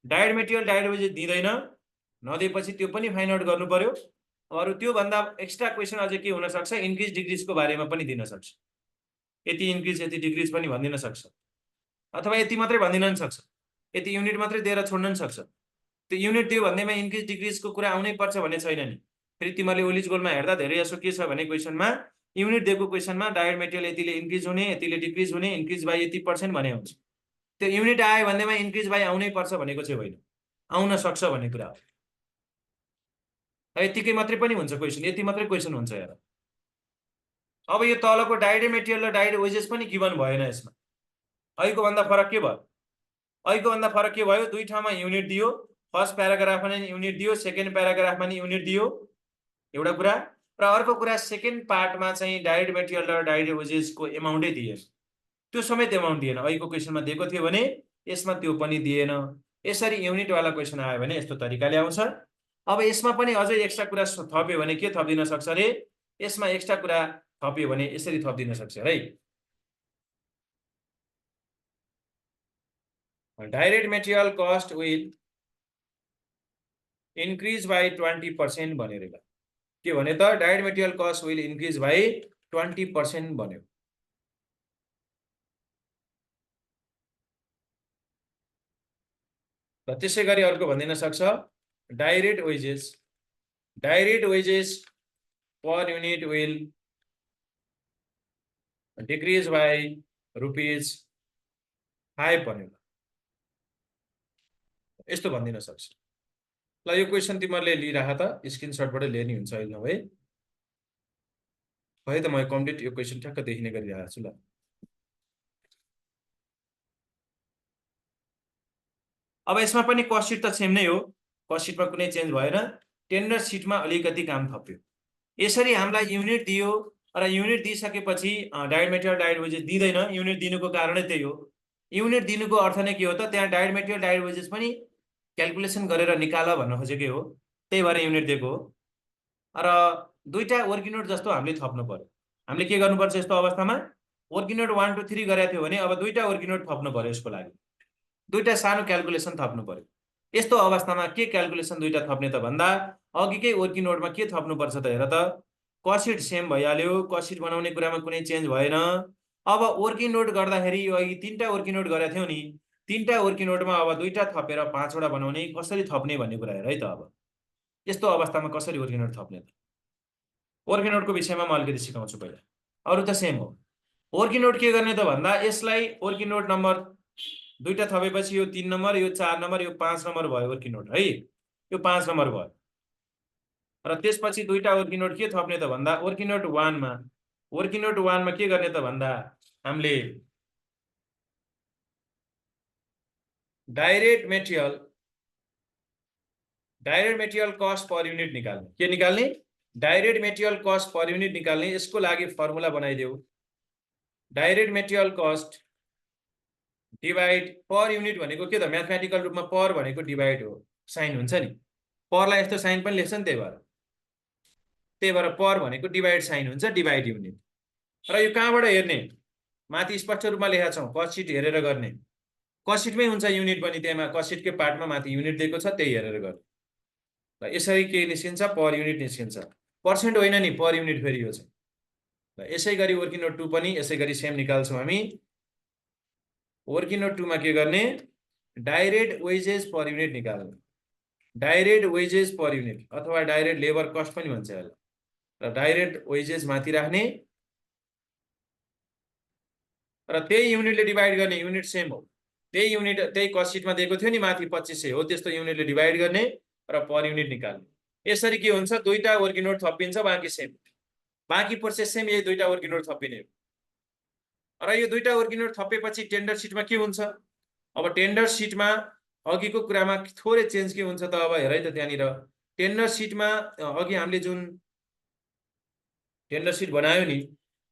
डाइरेक्ट मेटेरियल डाइरेक्ट वेजेस दिँदैन, नदिएपछि त्यो पनि फाइन्ड आउट गर्नु पर्यो। अरू त्योभन्दा एक्स्ट्रा क्वेसन अझै के हुनसक्छ, इन्क्रिज डिक्रिजको बारेमा पनि दिन सक्छ। यति इन्क्रिज यति डिक्रिज पनि भनिदिन सक्छ, अथवा यति मात्रै भनिदिन पनि सक्छ, यति युनिट मात्रै दिएर छोड्न पनि सक्छ। त्यो युनिट दियो भन्दैमा इन्क्रिज डिक्रिजको कुरा आउनै पर्छ भन्ने छैन नि। फेरि तिमीहरूले ओलिज गोलमा हेर्दा धेरै जसो के छ भने क्वेसनमा युनिट दिएको क्वेसनमा डाइरेक्ट मेटेरियल यतिले इन्क्रिज हुने यतिले डिक्रिज हुने इन्क्रिज बाई यति% भने हुन्छ। त्यो युनिट आयो भन्दैमा इन्क्रिज बाई आउनै पर्छ भनेको चाहिँ होइन, आउन सक्छ भन्ने कुरा हो। यतिकै मात्रै पनि हुन्छ क्वेसन, यति मात्रै क्वेसन हुन्छ हेर। अब यो तलको डाइरेक्ट मेटेरियल र डाइरेक्ट वेजेस पनि गिभन भएन यसमा। अहिलेको भन्दा फरक के भयो? अहिलेको भन्दा फरक के भयो? दुई ठाउँमा युनिट दियो, फर्स्ट प्याराग्राफमा नि युनिट दियो, सेकेन्ड प्याराग्राफमा नि युनिट दियो, एउटा कुरा। र अर्को कुरा सेकेन्ड पार्टमा चाहिँ डाइरेक्ट मेटेरियल र डाइरेक्ट वेजेसको एमाउन्टै दिएन, त्यो समेत एमाउन्ट दिएन। अहिलेको क्वेसनमा दिएको थियो भने यसमा त्यो पनि दिएन। यसरी युनिटवाला क्वेसन आयो भने यस्तो तरिकाले आउँछ। अब यसमा पनि अझै एक्स्ट्रा कुरा थप्यो भने के थपिदिन सक्छ अरे? यसमा एक्स्ट्रा कुरा थप्यो भने यसरी थपिदिन सक्छ है। Direct material cost will increase by 20% भनेर के भने त direct material cost will increase by 20% भन्यो। र त्यसै गरी अर्को भनिदिन सक्छ direct wages per unit will decrease by ₹5 भन्यो। यस्तो भनिदिन सक्छ। ल यो क्वेसन तिमीहरूले लिइराख त, स्क्रिनसटबाट लिने हुन्छ अहिले नभए। है त म कम्प्लिट यो क्वेसन ठ्याक्क देखिने गरिरहेको छु। ल अब यसमा पनि कस्ट सिट त सेम नै हो, कस्ट सिटमा कुनै चेन्ज भएन। टेन्डर सिटमा अलिकति काम थप्यो। यसरी हामीलाई युनिट दियो र युनिट दिइसकेपछि डाइरेक्ट मेटेरियल डाइरेक्ट वेजेस दिँदैन। युनिट दिनुको कारणै त्यही हो। युनिट दिनुको अर्थ नै के हो त, त्यहाँ डाइरेक्ट मेटेरियल डाइरेक्ट वेजेस पनि क्यालकुलेसन गरेर निकाल भन्न खोजेकै हो, त्यही भएर युनिट दिएको हो। र दुईटा वर्किङ नोट जस्तो हामीले थप्नु पर्यो। हामीले के गर्नुपर्छ यस्तो अवस्थामा? वर्किङ नोट 1 2 3 गरेको थियो भने अब दुईटा वर्किङ नोट थप्नु पर्यो। यसको लागि दुईटा सानो क्यालकुलेसन थप्नु पर्यो। यस्तो अवस्थामा के क्यालकुलेसन दुईटा थप्ने त भन्दा अघिकै वर्किङ नोटमा के थप्नुपर्छ त हेर त, कस्ट सिट सेम भइहाल्यो, कस्ट सिट बनाउने कुरामा कुनै चेन्ज भएन। अब वर्किङ नोट गर्दाखेरि यो अघि 3टा वर्किङ नोट गरेका थियौ नि, 3टा वर्किङ नोटमा अब दुईटा थपेर 5वटा बनाउने, कसरी थप्ने भन्ने कुरा हेर है त। अब यस्तो अवस्थामा कसरी वर्किङ नोट थप्ने त? वर्किङ नोटको विषयमा म अलिकति सिकाउँछु पहिला, अरू त सेम हो। वर्किङ नोट के गर्ने त भन्दा यसलाई वर्किङ नोट नम्बर दुईटा थपेपछि यो 3 नम्बर, यो 4 नम्बर, यो 5 नम्बर भयो वर्किङ नोट है, यो 5 नम्बर भयो। र त्यसपछि दुईटा वर्किङ नोट के थप्ने त भन्दा वर्किङ नोट 1 मा के गर्ने त भन्दा हामीले direct material cost per unit निकाल्ने। के निकाल्ने? Direct material cost per unit निकाल्ने। यसको लागि फर्मुला बनाइदेऊ। Direct material cost divide per unit भनेको के त, म्याथमेटिकल रूपमा पर भनेको डिवाइड हो, साइन हुन्छ नि। परलाई यस्तो साइन पनि लेख्छ नि, त्यही भएर पर भनेको डिवाइड साइन हुन्छ, डिवाइड युनिट। र यो कहाँबाट हेर्ने? माथि स्पष्ट रूपमा लेखेका छौँ, कस्ट सिट हेरेर गर्ने। कस्ट सिटमै हुन्छ युनिट पनि, त्यहाँ कस्ट सिटकै पार्टमा माथि युनिट दिएको छ, त्यही हेरेर गर्ने। र यसरी के निस्किन्छ? पर युनिट निस्किन्छ, पर्सेन्ट होइन नि, पर युनिट फेरि यो चाहिँ। र यसै गरी वर्किङ नोट 2 पनि यसै गरी सेम निकाल्छौँ हामी। वर्किङ नोट 2 मा के गर्ने? डाइरेक्ट वेजेस पर युनिट निकाल्ने। डाइरेक्ट वेजेस पर युनिट अथवा डाइरेक्ट लेबर कस्ट पनि भन्छ यसलाई। र डाइरेक्ट वेजेस माथि राख्ने र त्यही युनिटले डिवाइड गर्ने। युनिट सेम हो, त्यही युनिट त्यही कस्ट सिटमा दिएको थियो नि माथि 2500 हो, त्यस्तो युनिटले डिवाइड गर्ने र पर युनिट निकाल्ने। यसरी के हुन्छ? दुईटा वर्किङ नोट थपिन्छ, बाँकी सेम, बाँकी प्रोसेस सेम, यही दुईटा वर्किङ नोट थपिने हो। र यो दुईटा वर्किङ नोट थपेपछि टेन्डर सिटमा के हुन्छ? अब टेन्डर सिटमा अघिको कुरामा थोरै चेन्ज के हुन्छ त? अब हेर है त, त्यहाँनिर टेन्डर सिटमा अघि हामीले जुन टेन्डर सिट बनायो नि,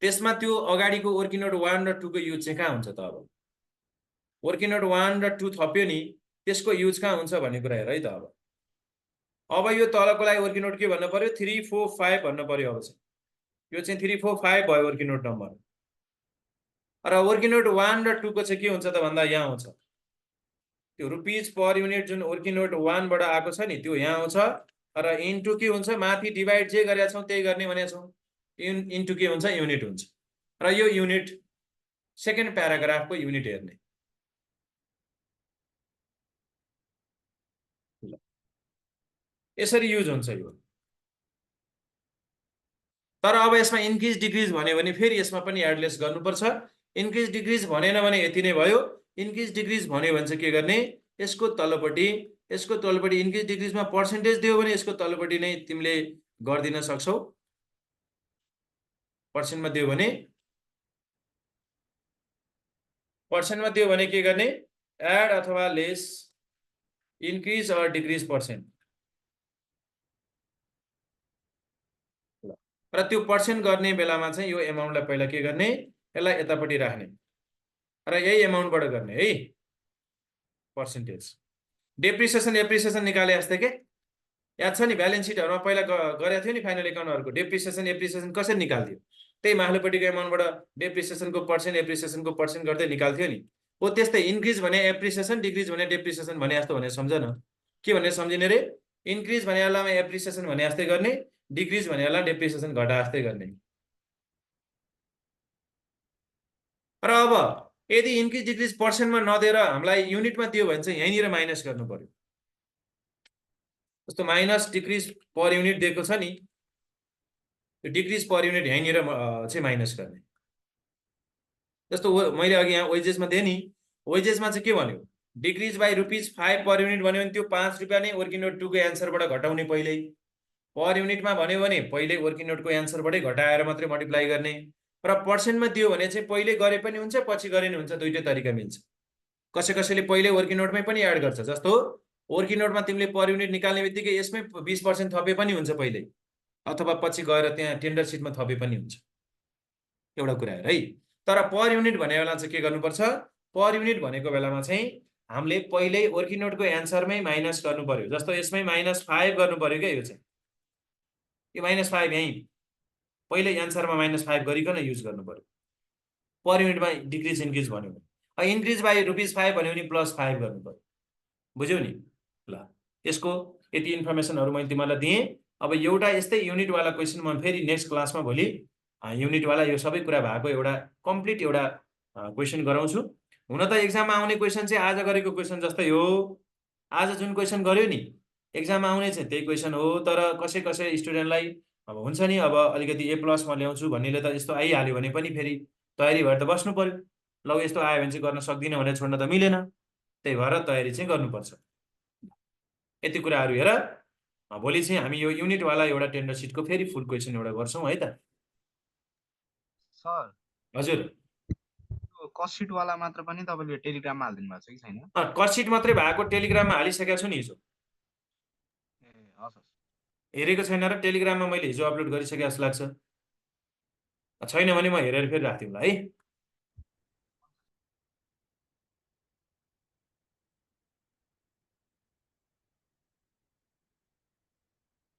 त्यसमा त्यो अगाडिको वर्किङ नोट 1 र 2 को युज चाहिँ कहाँ हुन्छ त? अब वर्किङ नोट 1 र 2 थप्यो नि, त्यसको युज कहाँ हुन्छ भन्ने कुरा हेर है त। अब यो तलको लागि वर्किङ नोट के भन्नु पर्यो? 3 4 5 भन्नु पर्यो। अब चाहिँ यो चाहिँ 3 4 5 भयो वर्किङ नोट नम्बर। र वर्किङ नोट 1 र 2 को चाहिँ के हुन्छ त भन्दा यहाँ आउँछ त्यो रुपिज पर युनिट जुन वर्किङ नोट 1 बाट आएको छ नि त्यो यहाँ आउँछ। र इन्टु के हुन्छ? माथि डिभाइड जे गरेका छौँ त्यही गर्ने भनेका छौँ। इन्टु के हुन्छ? युनिट हुन्छ। र यो युनिट सेकेन्ड प्याराग्राफको युनिट हेर्ने। यसरी युज हुन्छ यो। तर अब यसमा इन्क्रिज डिक्रिज भन्यो भने फेरि यसमा पनि एडलेस गर्नुपर्छ। इन्क्रिज डिक्रिज भनेन भने यति नै भयो। इन्क्रिज डिक्रिज भन्यो भने चाहिँ के गर्ने? यसको तल्लोपट्टि इन्क्रिज डिक्रिजमा पर्सेन्टेज दियो भने यसको तल्लोपट्टि नै तिमीले गरिदिन सक्छौ। पर्सेन्टमा दियो भने के गर्ने? एड अथवा less increase or decrease percent. र त्यो पर्सेन्ट गर्ने बेलामा चाहिँ यो एमाउन्टलाई पहिला के गर्ने? यसलाई यतापट्टि राख्ने र यही एमाउन्टबाट गर्ने है पर्सेन्टेज। डेप्रिसिएसन निकाले जस्तै के याद छ नि? ब्यालेन्स सिटहरुमा पहिला गरेको थियो नि फाइनल एकाउन्टहरुको डेप्रिसिएसन कसरी निकाल्थ्यो? त्यही माथिल्लोपट्टिको एमाउन्टबाट डेप्रिसिएसनको पर्सेन्ट गर्दै निकाल्थ्यो नि। हो त्यस्तै इन्क्रिज भने एप्रिसिएसन, डिक्रिज भने डेप्रिसिएसन भने जस्तो भने सम्झ न। के भनेर सम्झिने रे? इन्क्रिज भने बेलामा एप्रिसिएसन भने जस्तै गर्ने, डिक्रिज भने बेला डेप्रिसिएसन घटा जस्तै गर्ने। र अब यदि इन्क्रिज डिक्रिज पर्सेन्टमा नदिएर हामीलाई युनिटमा दियो भने चाहिँ यहीँनिर माइनस गर्नु पर्यो। जस्तो माइनस डिक्रिज पर युनिट दिएको छ नि, त्यो डिक्रिज पर युनिट यहीँनिर चाहिँ माइनस गर्ने। जस्तो मैले अघि यहाँ वेजेसमा दिएँ नि, वेजेसमा चाहिँ के भन्यो? डिक्रिज बाई ₹5 पर युनिट भन्यो भने त्यो ₹5 नै वर्किङ नोट 2 को एन्सरबाट घटाउने। पहिल्यै पर युनिटमा भन्यो भने पहिले वर्किङ नोटको एन्सरबाटै घटाएर मात्रै मल्टिप्लाई गर्ने। र पर्सेन्टमा दियो भने चाहिँ पहिले गरे पनि हुन्छ, पछि गरे नि हुन्छ, दुईटै तरिका मिल्छ। कसैले पहिले वर्किङ नोटमै पनि एड गर्छ। जस्तो वर्किङ नोटमा तिमीले पर युनिट निकाल्ने बित्तिकै यसमै 20% थपे पनि हुन्छ पहिले, अथवा पछि गएर त्यहाँ टेन्डर सिटमा थपे पनि हुन्छ। एउटा कुरा है। तर पर युनिट भन्ने बेला चाहिँ के गर्नुपर्छ? पर युनिट भनेको बेलामा चाहिँ हामीले पहिल्यै वर्किङ नोटको एन्सरमै माइनस गर्नु पर्यो। जस्तो यसमै -5 गर्नु पर्यो क्या। यो चाहिँ यो -5 यहीँ पहिले एन्सरमा -5 गरिकन युज गर्नु पर्यो। पर युनिटमा डिक्रिज इन्क्रिज भन्यो भने इन्क्रिज बाई ₹5 भन्यो भने +5 गर्नु पर्यो। बुझ्यौ नि? ल यसको यति इन्फर्मेसनहरु मैले तिमीलाई दिएँ। अब एउटा यस्तै युनिटवाला क्वेसन म फेरि नेक्स्ट क्लासमा भोलि युनिटवाला यो सबै कुरा भएको एउटा कम्प्लिट एउटा क्वेसन गराउँछु। हुन त एक्जाममा आउने क्वेसन चाहिँ आज गरेको क्वेसन जस्तै हो। आज जुन क्वेसन गर्यो नि एक्जाममा आउने चाहिँ त्यही क्वेसन हो। तर कसै स्टुडेन्टलाई अब हुन्छ नि, अब अलिकति A+ म ल्याउँछु भन्नेले त यस्तो आइहाल्यो भने पनि फेरि तयारी भएर त बस्नु पर्यो। ल यस्तो आयो भने चाहिँ गर्न सक्दिनँ भनेर छोड्न त मिलेन। त्यही भएर तयारी चाहिँ गर्नुपर्छ। यति कुराहरू हेर। भोलि चाहिँ हामी यो युनिटवाला एउटा टेन्डर सिटको फेरि फुल क्वेसन एउटा गर्छौँ है त। सर हजुर, कस्ट सिट वाला मात्र पनि तपाईले टेलिग्राममा हाल्दिनु भएको छ कि छैन? कस्ट सिट मात्रै भएको टेलिग्राममा हालिसकेको छु नि हिजो। ए हस्। हेरेको छैन र? टेलिग्राममा मैले हिजो अपलोड गरिसके जस्तो लाग्छ। छैन भने म हेरेर फेरि राखिदिउँला है।